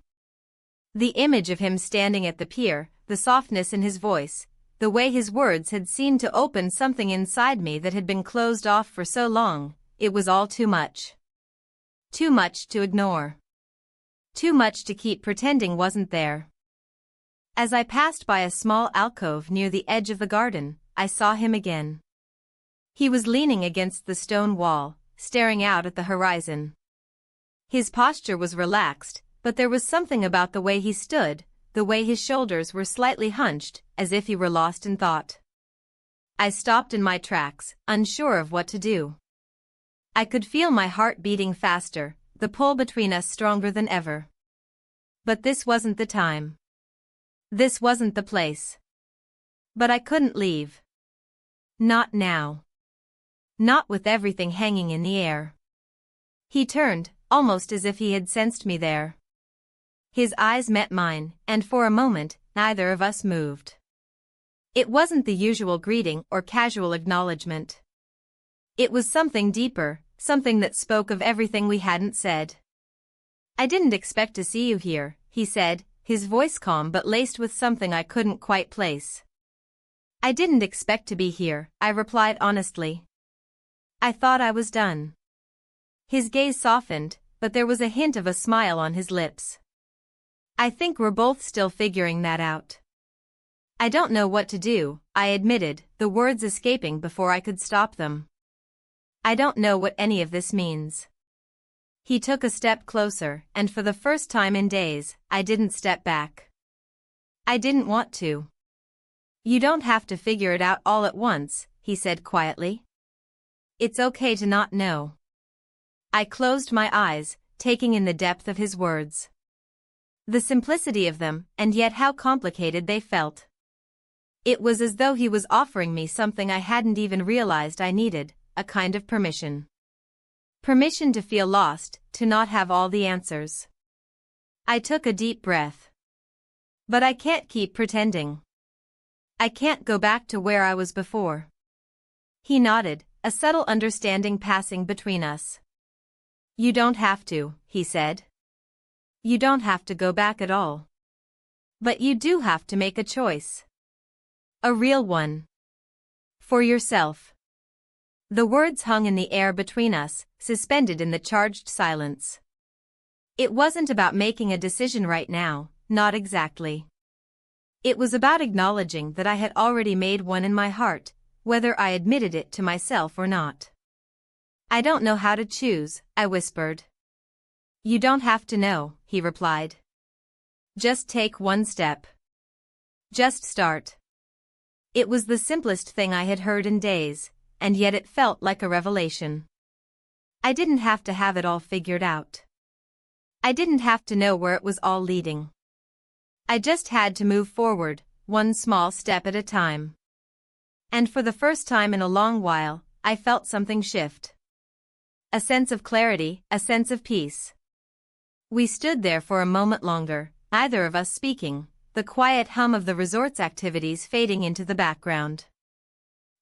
The image of him standing at the pier, the softness in his voice, the way his words had seemed to open something inside me that had been closed off for so long, it was all too much. Too much to ignore. Too much to keep pretending wasn't there. As I passed by a small alcove near the edge of the garden, I saw him again. He was leaning against the stone wall, staring out at the horizon. His posture was relaxed, but there was something about the way he stood, the way his shoulders were slightly hunched, as if he were lost in thought. I stopped in my tracks, unsure of what to do. I could feel my heart beating faster, the pull between us stronger than ever. But this wasn't the time. This wasn't the place. But I couldn't leave. Not now. Not with everything hanging in the air. He turned, almost as if he had sensed me there. His eyes met mine, and for a moment, neither of us moved. It wasn't the usual greeting or casual acknowledgement. It was something deeper, something that spoke of everything we hadn't said. "I didn't expect to see you here," he said, his voice calm but laced with something I couldn't quite place. "I didn't expect to be here," I replied honestly. "I thought I was done." His gaze softened, but there was a hint of a smile on his lips. "I think we're both still figuring that out." "I don't know what to do," I admitted, the words escaping before I could stop them. "I don't know what any of this means." He took a step closer, and for the first time in days, I didn't step back. I didn't want to. "You don't have to figure it out all at once," he said quietly. "It's okay to not know." I closed my eyes, taking in the depth of his words. The simplicity of them, and yet how complicated they felt. It was as though he was offering me something I hadn't even realized I needed, a kind of permission. Permission to feel lost, to not have all the answers. I took a deep breath. But I can't keep pretending. I can't go back to where I was before. He nodded, a subtle understanding passing between us. "You don't have to," he said. "You don't have to go back at all. But you do have to make a choice. A real one. For yourself." The words hung in the air between us, suspended in the charged silence. It wasn't about making a decision right now, not exactly. It was about acknowledging that I had already made one in my heart, whether I admitted it to myself or not. "I don't know how to choose," I whispered. "You don't have to know," he replied. "Just take one step. Just start." It was the simplest thing I had heard in days, and yet it felt like a revelation. I didn't have to have it all figured out. I didn't have to know where it was all leading. I just had to move forward, one small step at a time. And for the first time in a long while, I felt something shift. A sense of clarity, a sense of peace. We stood there for a moment longer, neither of us speaking, the quiet hum of the resort's activities fading into the background.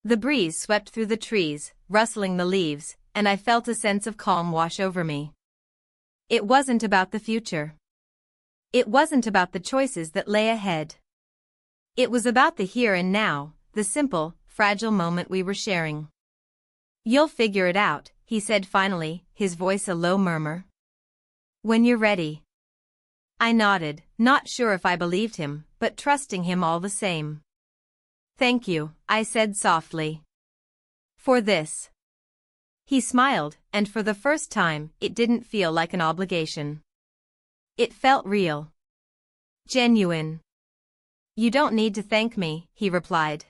The breeze swept through the trees, rustling the leaves, and I felt a sense of calm wash over me. It wasn't about the future. It wasn't about the choices that lay ahead. It was about the here and now, the simple, fragile moment we were sharing. "You'll figure it out," he said finally, his voice a low murmur. "When you're ready." I nodded, not sure if I believed him, but trusting him all the same. "Thank you," I said softly. "For this." He smiled, and for the first time, it didn't feel like an obligation. It felt real. Genuine. "You don't need to thank me," he replied.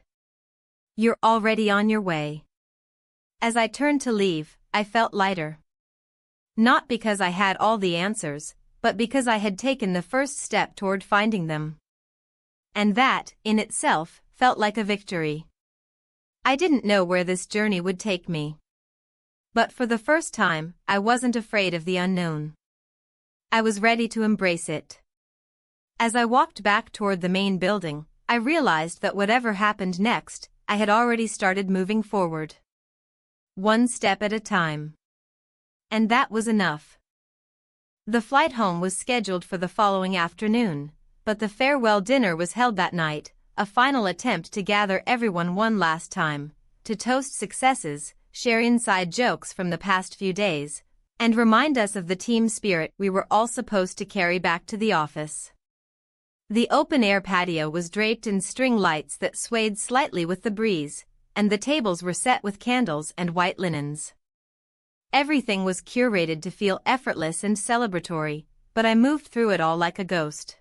"You're already on your way." As I turned to leave, I felt lighter. Not because I had all the answers, but because I had taken the first step toward finding them. And that, in itself, felt like a victory. I didn't know where this journey would take me. But for the first time, I wasn't afraid of the unknown. I was ready to embrace it. As I walked back toward the main building, I realized that whatever happened next, I had already started moving forward. One step at a time. And that was enough. The flight home was scheduled for the following afternoon, but the farewell dinner was held that night, a final attempt to gather everyone one last time, to toast successes, share inside jokes from the past few days, and remind us of the team spirit we were all supposed to carry back to the office. The open-air patio was draped in string lights that swayed slightly with the breeze, and the tables were set with candles and white linens. Everything was curated to feel effortless and celebratory, but I moved through it all like a ghost.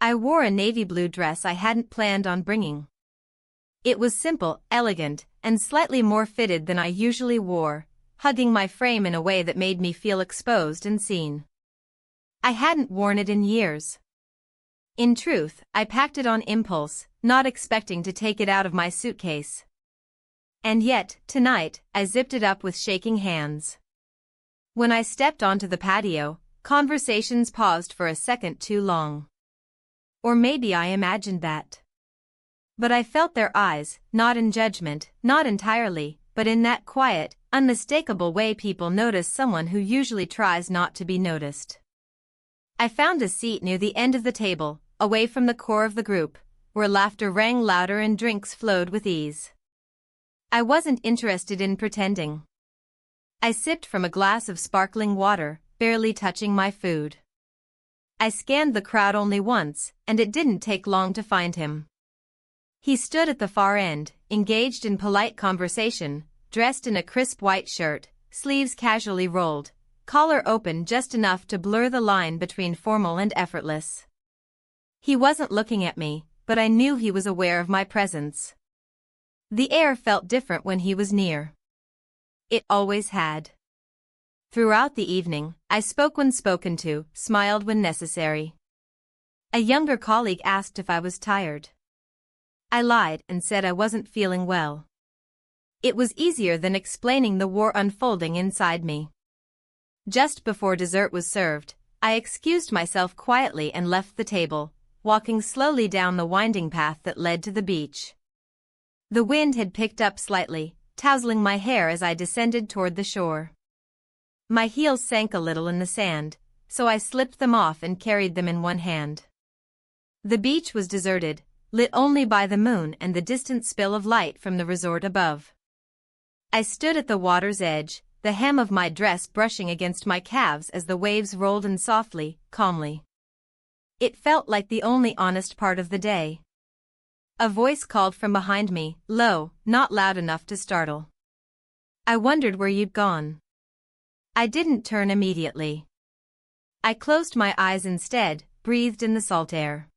I wore a navy blue dress I hadn't planned on bringing. It was simple, elegant, and slightly more fitted than I usually wore, hugging my frame in a way that made me feel exposed and seen. I hadn't worn it in years. In truth, I packed it on impulse, not expecting to take it out of my suitcase. And yet, tonight, I zipped it up with shaking hands. When I stepped onto the patio, conversations paused for a second too long. Or maybe I imagined that. But I felt their eyes, not in judgment, not entirely, but in that quiet, unmistakable way people notice someone who usually tries not to be noticed. I found a seat near the end of the table, away from the core of the group, where laughter rang louder and drinks flowed with ease. I wasn't interested in pretending. I sipped from a glass of sparkling water, barely touching my food. I scanned the crowd only once, and it didn't take long to find him. He stood at the far end, engaged in polite conversation, dressed in a crisp white shirt, sleeves casually rolled, collar open just enough to blur the line between formal and effortless. He wasn't looking at me, but I knew he was aware of my presence. The air felt different when he was near. It always had. Throughout the evening, I spoke when spoken to, smiled when necessary. A younger colleague asked if I was tired. I lied and said I wasn't feeling well. It was easier than explaining the war unfolding inside me. Just before dessert was served, I excused myself quietly and left the table, walking slowly down the winding path that led to the beach. The wind had picked up slightly, tousling my hair as I descended toward the shore. My heels sank a little in the sand, so I slipped them off and carried them in one hand. The beach was deserted, lit only by the moon and the distant spill of light from the resort above. I stood at the water's edge, the hem of my dress brushing against my calves as the waves rolled in softly, calmly. It felt like the only honest part of the day. A voice called from behind me, low, not loud enough to startle. I wondered where you'd gone. I didn't turn immediately. I closed my eyes instead, breathed in the salt air.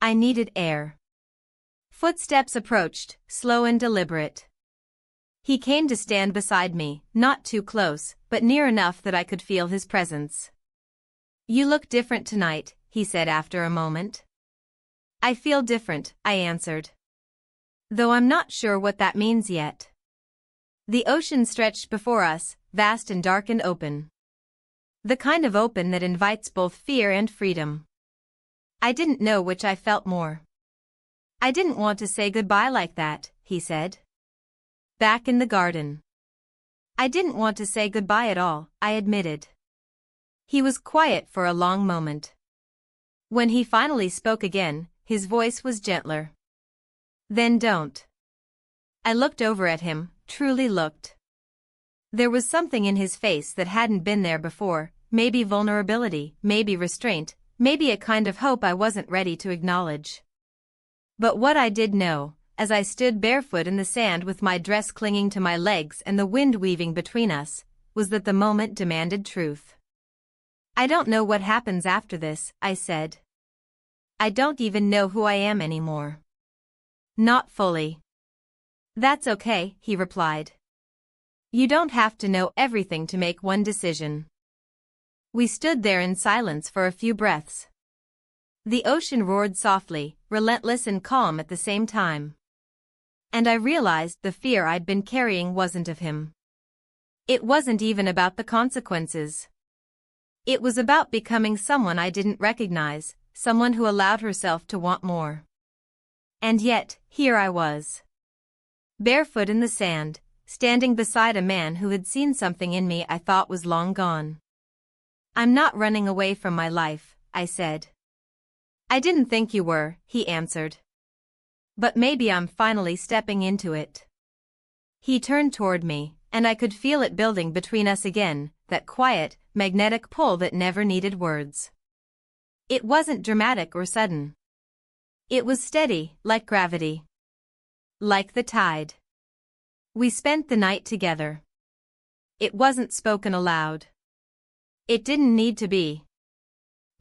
I needed air. Footsteps approached, slow and deliberate. He came to stand beside me, not too close, but near enough that I could feel his presence. "You look different tonight," he said after a moment. "I feel different," I answered. "Though I'm not sure what that means yet." The ocean stretched before us, vast and dark and open. The kind of open that invites both fear and freedom. I didn't know which I felt more. "I didn't want to say goodbye like that," he said. Back in the garden. I didn't want to say goodbye at all, I admitted. He was quiet for a long moment. When he finally spoke again, his voice was gentler. Then don't. I looked over at him, truly looked. There was something in his face that hadn't been there before, maybe vulnerability, maybe restraint, maybe a kind of hope I wasn't ready to acknowledge. But what I did know, as I stood barefoot in the sand with my dress clinging to my legs and the wind weaving between us, was that the moment demanded truth. I don't know what happens after this, I said. I don't even know who I am anymore. Not fully. That's okay, he replied. You don't have to know everything to make one decision. We stood there in silence for a few breaths. The ocean roared softly, relentless and calm at the same time. And I realized the fear I'd been carrying wasn't of him. It wasn't even about the consequences. It was about becoming someone I didn't recognize, someone who allowed herself to want more. And yet, here I was. Barefoot in the sand, standing beside a man who had seen something in me I thought was long gone. I'm not running away from my life, I said. I didn't think you were, he answered. But maybe I'm finally stepping into it. He turned toward me, and I could feel it building between us again, that quiet, magnetic pull that never needed words. It wasn't dramatic or sudden. It was steady, like gravity. Like the tide. We spent the night together. It wasn't spoken aloud. It didn't need to be.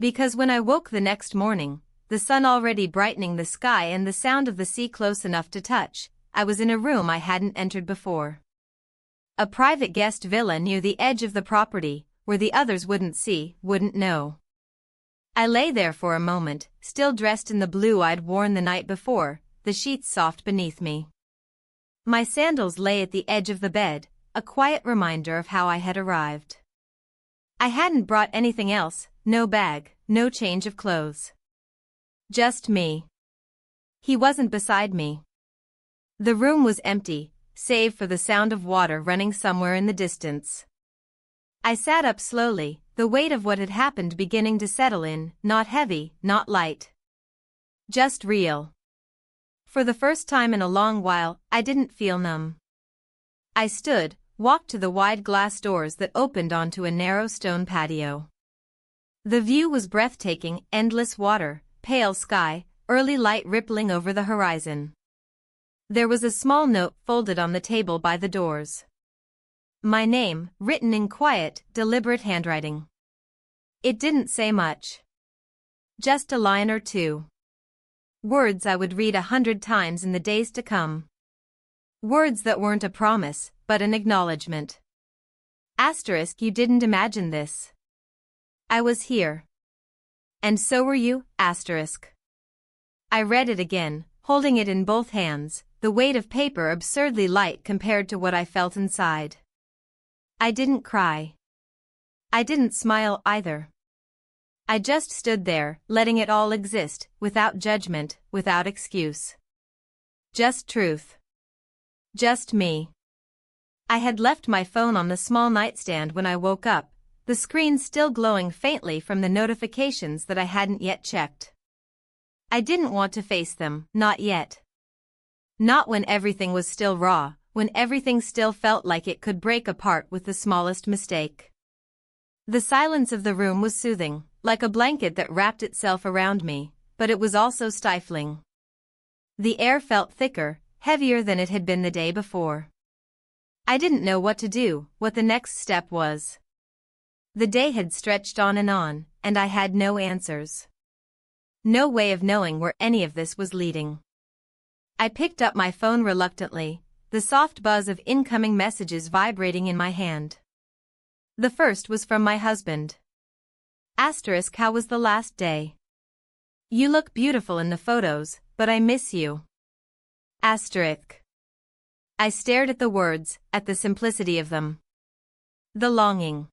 Because when I woke the next morning, the sun already brightening the sky and the sound of the sea close enough to touch, I was in a room I hadn't entered before. A private guest villa near the edge of the property, where the others wouldn't see, wouldn't know. I lay there for a moment, still dressed in the blue I'd worn the night before, the sheets soft beneath me. My sandals lay at the edge of the bed, a quiet reminder of how I had arrived. I hadn't brought anything else, no bag, no change of clothes. Just me. He wasn't beside me. The room was empty, save for the sound of water running somewhere in the distance. I sat up slowly, the weight of what had happened beginning to settle in, not heavy, not light. Just real. For the first time in a long while, I didn't feel numb. I stood, walked to the wide glass doors that opened onto a narrow stone patio. The view was breathtaking, endless water, pale sky, early light rippling over the horizon. There was a small note folded on the table by the doors. My name, written in quiet, deliberate handwriting. It didn't say much. Just a line or two. Words I would read 100 times in the days to come. Words that weren't a promise, but an acknowledgement. Asterisk, you didn't imagine this. I was here. And so were you, asterisk. I read it again, holding it in both hands, the weight of paper absurdly light compared to what I felt inside. I didn't cry. I didn't smile either. I just stood there, letting it all exist, without judgment, without excuse. Just truth. Just me. I had left my phone on the small nightstand when I woke up, the screen still glowing faintly from the notifications that I hadn't yet checked. I didn't want to face them, not yet. Not when everything was still raw, when everything still felt like it could break apart with the smallest mistake. The silence of the room was soothing, like a blanket that wrapped itself around me, but it was also stifling. The air felt thicker, heavier than it had been the day before. I didn't know what to do, what the next step was. The day had stretched on, and I had no answers. No way of knowing where any of this was leading. I picked up my phone reluctantly, the soft buzz of incoming messages vibrating in my hand. The first was from my husband. Asterisk, how was the last day? You look beautiful in the photos, but I miss you. Asterisk. I stared at the words, at the simplicity of them. The longing.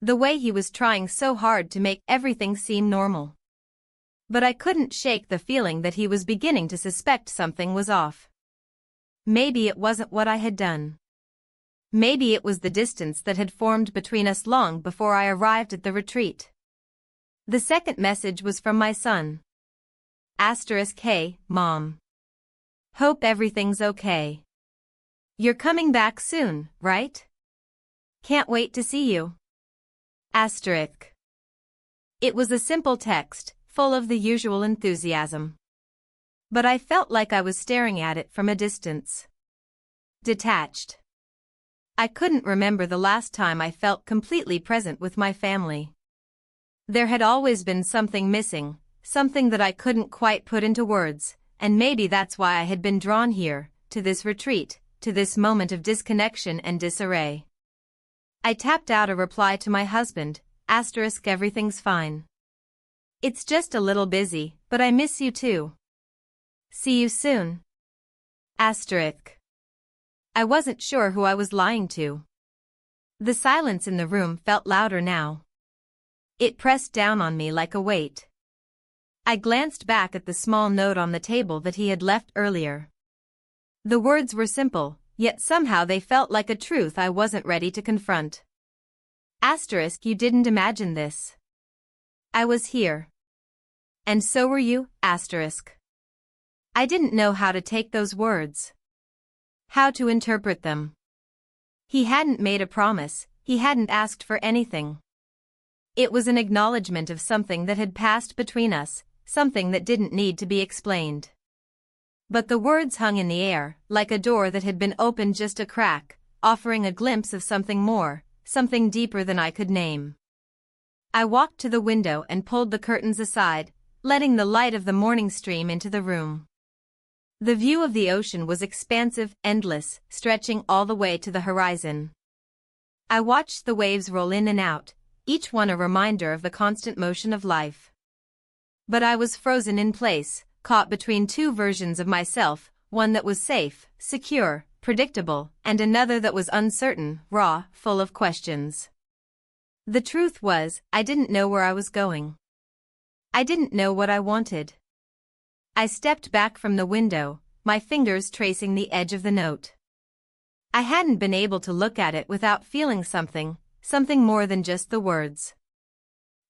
The way he was trying so hard to make everything seem normal. But I couldn't shake the feeling that he was beginning to suspect something was off. Maybe it wasn't what I had done. Maybe it was the distance that had formed between us long before I arrived at the retreat. The second message was from my son. Hey, Mom. Hope everything's okay. You're coming back soon, right? Can't wait to see you. It was a simple text, full of the usual enthusiasm. But I felt like I was staring at it from a distance. Detached. I couldn't remember the last time I felt completely present with my family. There had always been something missing, something that I couldn't quite put into words, and maybe that's why I had been drawn here, to this retreat, to this moment of disconnection and disarray. I tapped out a reply to my husband, everything's fine. It's just a little busy, but I miss you too. See you soon. I wasn't sure who I was lying to. The silence in the room felt louder now. It pressed down on me like a weight. I glanced back at the small note on the table that he had left earlier. The words were simple, yet somehow they felt like a truth I wasn't ready to confront. You didn't imagine this. I was here. And so were you, I didn't know how to take those words. How to interpret them. He hadn't made a promise, he hadn't asked for anything. It was an acknowledgement of something that had passed between us, something that didn't need to be explained. But the words hung in the air, like a door that had been opened just a crack, offering a glimpse of something more, something deeper than I could name. I walked to the window and pulled the curtains aside, letting the light of the morning stream into the room. The view of the ocean was expansive, endless, stretching all the way to the horizon. I watched the waves roll in and out, each one a reminder of the constant motion of life. But I was frozen in place, caught between two versions of myself, one that was safe, secure, predictable, and another that was uncertain, raw, full of questions. The truth was, I didn't know where I was going. I didn't know what I wanted. I stepped back from the window, my fingers tracing the edge of the note. I hadn't been able to look at it without feeling something more than just the words.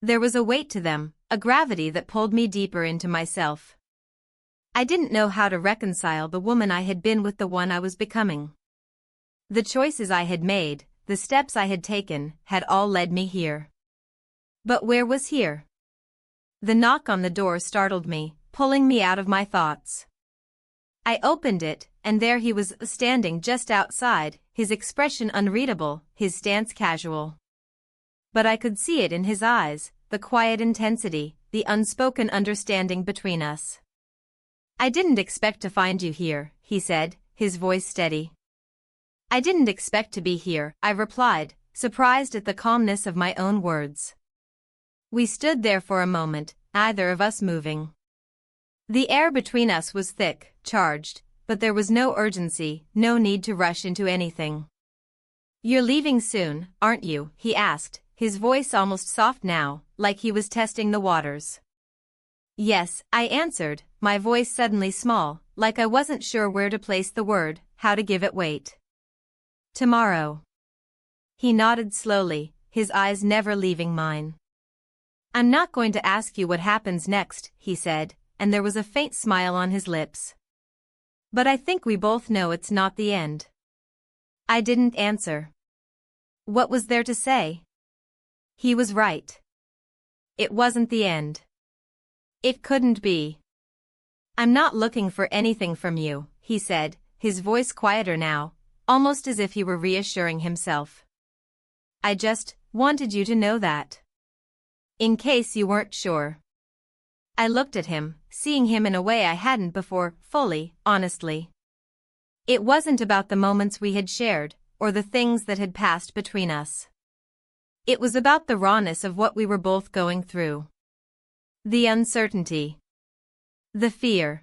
There was a weight to them, a gravity that pulled me deeper into myself. I didn't know how to reconcile the woman I had been with the one I was becoming. The choices I had made, the steps I had taken, had all led me here. But where was here? The knock on the door startled me, pulling me out of my thoughts. I opened it, and there he was, standing just outside, his expression unreadable, his stance casual. But I could see it in his eyes, the quiet intensity, the unspoken understanding between us. I didn't expect to find you here, he said, his voice steady. I didn't expect to be here, I replied, surprised at the calmness of my own words. We stood there for a moment, neither of us moving. The air between us was thick, charged, but there was no urgency, no need to rush into anything. You're leaving soon, aren't you? He asked, his voice almost soft now, like he was testing the waters. Yes, I answered, my voice suddenly small, like I wasn't sure where to place the word, how to give it weight. Tomorrow. He nodded slowly, his eyes never leaving mine. I'm not going to ask you what happens next, he said, and there was a faint smile on his lips. But I think we both know it's not the end. I didn't answer. What was there to say? He was right. It wasn't the end. It couldn't be. I'm not looking for anything from you, he said, his voice quieter now, almost as if he were reassuring himself. I just wanted you to know that. In case you weren't sure. I looked at him, seeing him in a way I hadn't before, fully, honestly. It wasn't about the moments we had shared, or the things that had passed between us. It was about the rawness of what we were both going through. The uncertainty. The fear.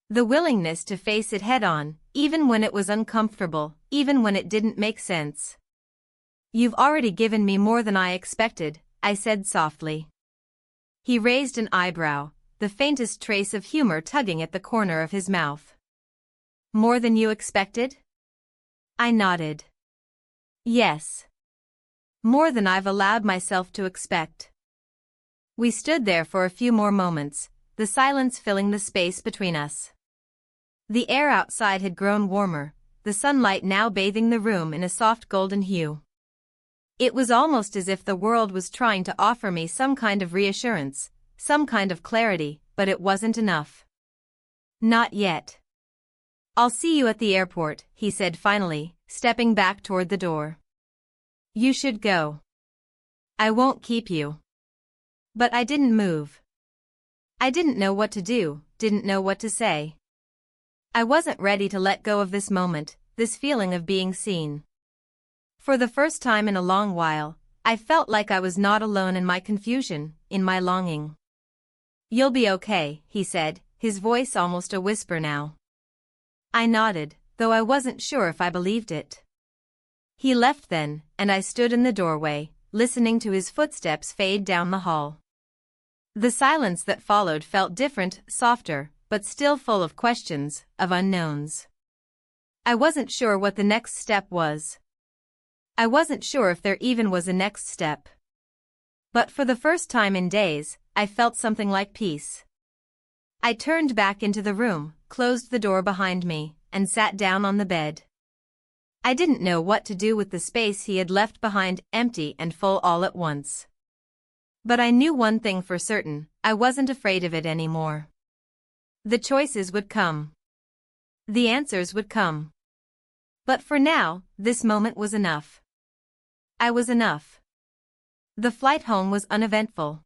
The willingness to face it head-on, even when it was uncomfortable, even when it didn't make sense. You've already given me more than I expected, I said softly. He raised an eyebrow, the faintest trace of humor tugging at the corner of his mouth. More than you expected? I nodded. Yes. More than I've allowed myself to expect. We stood there for a few more moments, the silence filling the space between us. The air outside had grown warmer, the sunlight now bathing the room in a soft golden hue. It was almost as if the world was trying to offer me some kind of reassurance, some kind of clarity, but it wasn't enough. Not yet. I'll see you at the airport, he said finally, stepping back toward the door. You should go. I won't keep you. But I didn't move. I didn't know what to do, didn't know what to say. I wasn't ready to let go of this moment, this feeling of being seen. For the first time in a long while, I felt like I was not alone in my confusion, in my longing. You'll be okay, he said, his voice almost a whisper now. I nodded, though I wasn't sure if I believed it. He left then, and I stood in the doorway, listening to his footsteps fade down the hall. The silence that followed felt different, softer, but still full of questions, of unknowns. I wasn't sure what the next step was. I wasn't sure if there even was a next step. But for the first time in days, I felt something like peace. I turned back into the room, closed the door behind me, and sat down on the bed. I didn't know what to do with the space he had left behind, empty and full all at once. But I knew one thing for certain, I wasn't afraid of it anymore. The choices would come. The answers would come. But for now, this moment was enough. I was enough. The flight home was uneventful.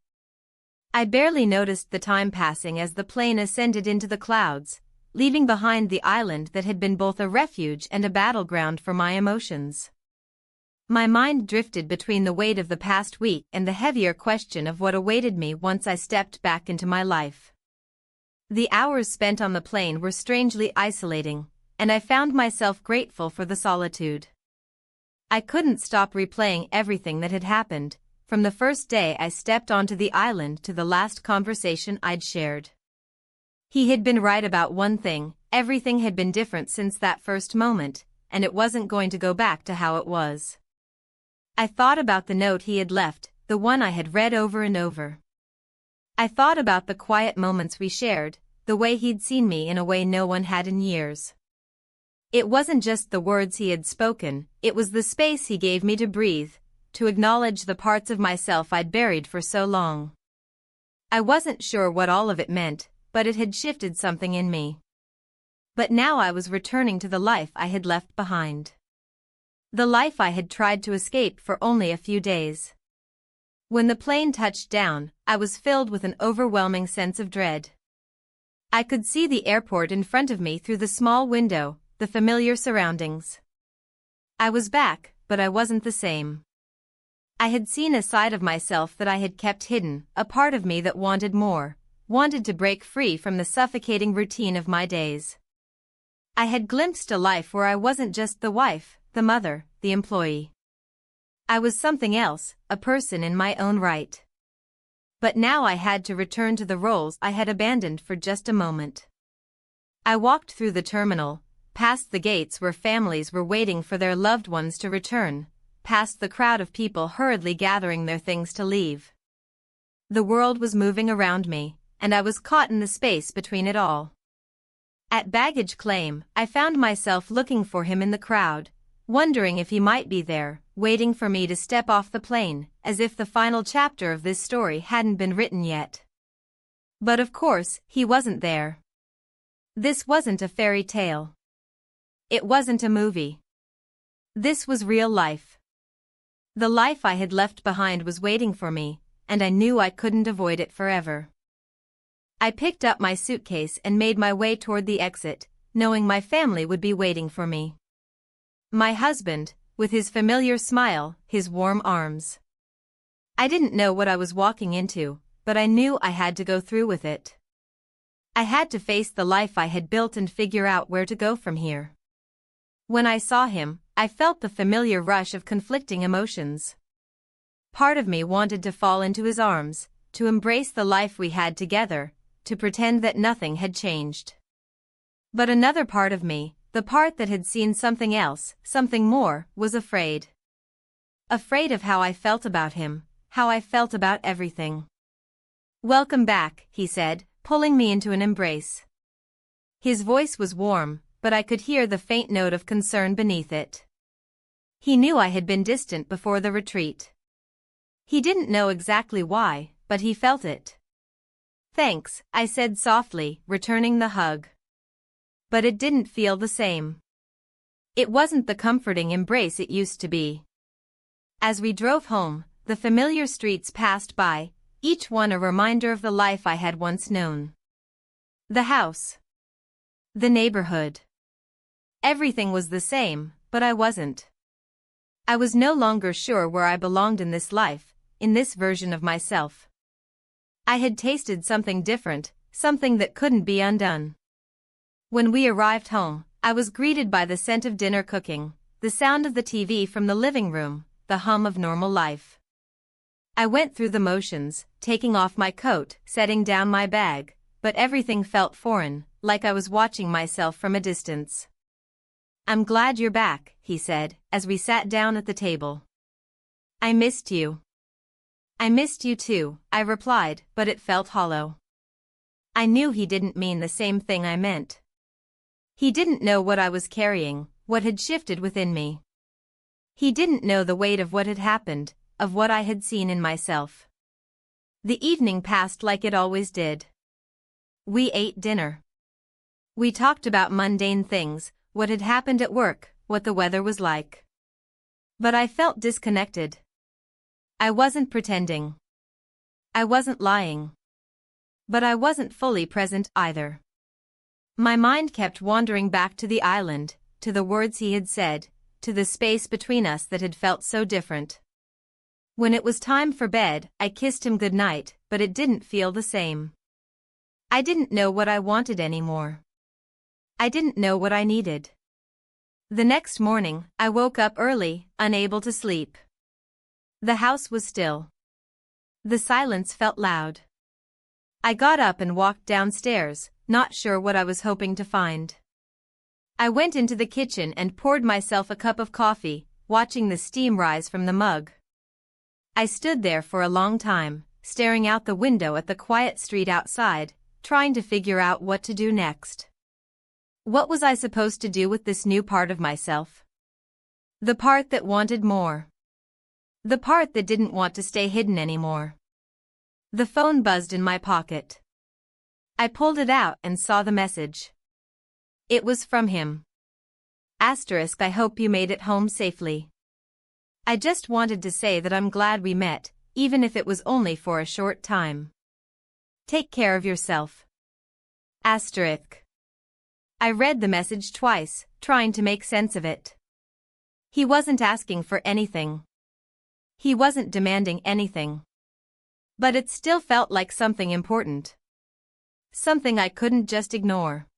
I barely noticed the time passing as the plane ascended into the clouds, leaving behind the island that had been both a refuge and a battleground for my emotions. My mind drifted between the weight of the past week and the heavier question of what awaited me once I stepped back into my life. The hours spent on the plane were strangely isolating, and I found myself grateful for the solitude. I couldn't stop replaying everything that had happened, from the first day I stepped onto the island to the last conversation I'd shared. He had been right about one thing, everything had been different since that first moment, and it wasn't going to go back to how it was. I thought about the note he had left, the one I had read over and over. I thought about the quiet moments we shared, the way he'd seen me in a way no one had in years. It wasn't just the words he had spoken, it was the space he gave me to breathe, to acknowledge the parts of myself I'd buried for so long. I wasn't sure what all of it meant, but it had shifted something in me. But now I was returning to the life I had left behind. The life I had tried to escape for only a few days. When the plane touched down, I was filled with an overwhelming sense of dread. I could see the airport in front of me through the small window, the familiar surroundings. I was back, but I wasn't the same. I had seen a side of myself that I had kept hidden, a part of me that wanted more, wanted to break free from the suffocating routine of my days. I had glimpsed a life where I wasn't just the wife, the mother, the employee. I was something else, a person in my own right. But now I had to return to the roles I had abandoned for just a moment. I walked through the terminal, past the gates where families were waiting for their loved ones to return, past the crowd of people hurriedly gathering their things to leave. The world was moving around me, and I was caught in the space between it all. At baggage claim, I found myself looking for him in the crowd, wondering if he might be there, waiting for me to step off the plane, as if the final chapter of this story hadn't been written yet. But of course, he wasn't there. This wasn't a fairy tale. It wasn't a movie. This was real life. The life I had left behind was waiting for me, and I knew I couldn't avoid it forever. I picked up my suitcase and made my way toward the exit, knowing my family would be waiting for me. My husband, with his familiar smile, his warm arms. I didn't know what I was walking into, but I knew I had to go through with it. I had to face the life I had built and figure out where to go from here. When I saw him, I felt the familiar rush of conflicting emotions. Part of me wanted to fall into his arms, to embrace the life we had together, to pretend that nothing had changed. But another part of me, the part that had seen something else, something more, was afraid. Afraid of how I felt about him, how I felt about everything. "Welcome back," he said, pulling me into an embrace. His voice was warm, but I could hear the faint note of concern beneath it. He knew I had been distant before the retreat. He didn't know exactly why, but he felt it. "Thanks," I said softly, returning the hug. But it didn't feel the same. It wasn't the comforting embrace it used to be. As we drove home, the familiar streets passed by, each one a reminder of the life I had once known. The house. The neighborhood. Everything was the same, but I wasn't. I was no longer sure where I belonged in this life, in this version of myself. I had tasted something different, something that couldn't be undone. When we arrived home, I was greeted by the scent of dinner cooking, the sound of the TV from the living room, the hum of normal life. I went through the motions, taking off my coat, setting down my bag, but everything felt foreign, like I was watching myself from a distance. "I'm glad you're back," he said, as we sat down at the table. "I missed you." "I missed you too," I replied, but it felt hollow. I knew he didn't mean the same thing I meant. He didn't know what I was carrying, what had shifted within me. He didn't know the weight of what had happened, of what I had seen in myself. The evening passed like it always did. We ate dinner. We talked about mundane things, what had happened at work, what the weather was like. But I felt disconnected. I wasn't pretending. I wasn't lying. But I wasn't fully present either. My mind kept wandering back to the island, to the words he had said, to the space between us that had felt so different. When it was time for bed, I kissed him goodnight, but it didn't feel the same. I didn't know what I wanted anymore. I didn't know what I needed. The next morning, I woke up early, unable to sleep. The house was still. The silence felt loud. I got up and walked downstairs, not sure what I was hoping to find. I went into the kitchen and poured myself a cup of coffee, watching the steam rise from the mug. I stood there for a long time, staring out the window at the quiet street outside, trying to figure out what to do next. What was I supposed to do with this new part of myself? The part that wanted more. The part that didn't want to stay hidden anymore. The phone buzzed in my pocket. I pulled it out and saw the message. It was from him. Asterisk, "I hope you made it home safely. I just wanted to say that I'm glad we met, even if it was only for a short time. Take care of yourself. Asterisk." I read the message twice, trying to make sense of it. He wasn't asking for anything. He wasn't demanding anything. But it still felt like something important. Something I couldn't just ignore.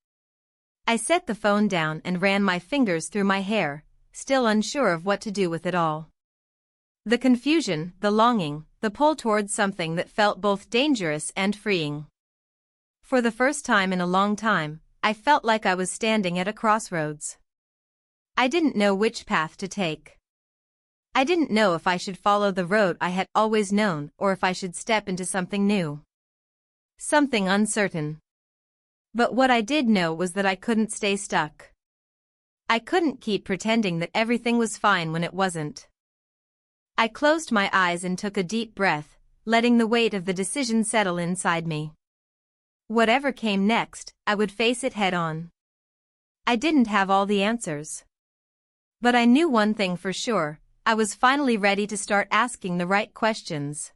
I set the phone down and ran my fingers through my hair, still unsure of what to do with it all. The confusion, the longing, the pull towards something that felt both dangerous and freeing. For the first time in a long time, I felt like I was standing at a crossroads. I didn't know which path to take. I didn't know if I should follow the road I had always known or if I should step into something new. Something uncertain. But what I did know was that I couldn't stay stuck. I couldn't keep pretending that everything was fine when it wasn't. I closed my eyes and took a deep breath, letting the weight of the decision settle inside me. Whatever came next, I would face it head on. I didn't have all the answers. But I knew one thing for sure, I was finally ready to start asking the right questions.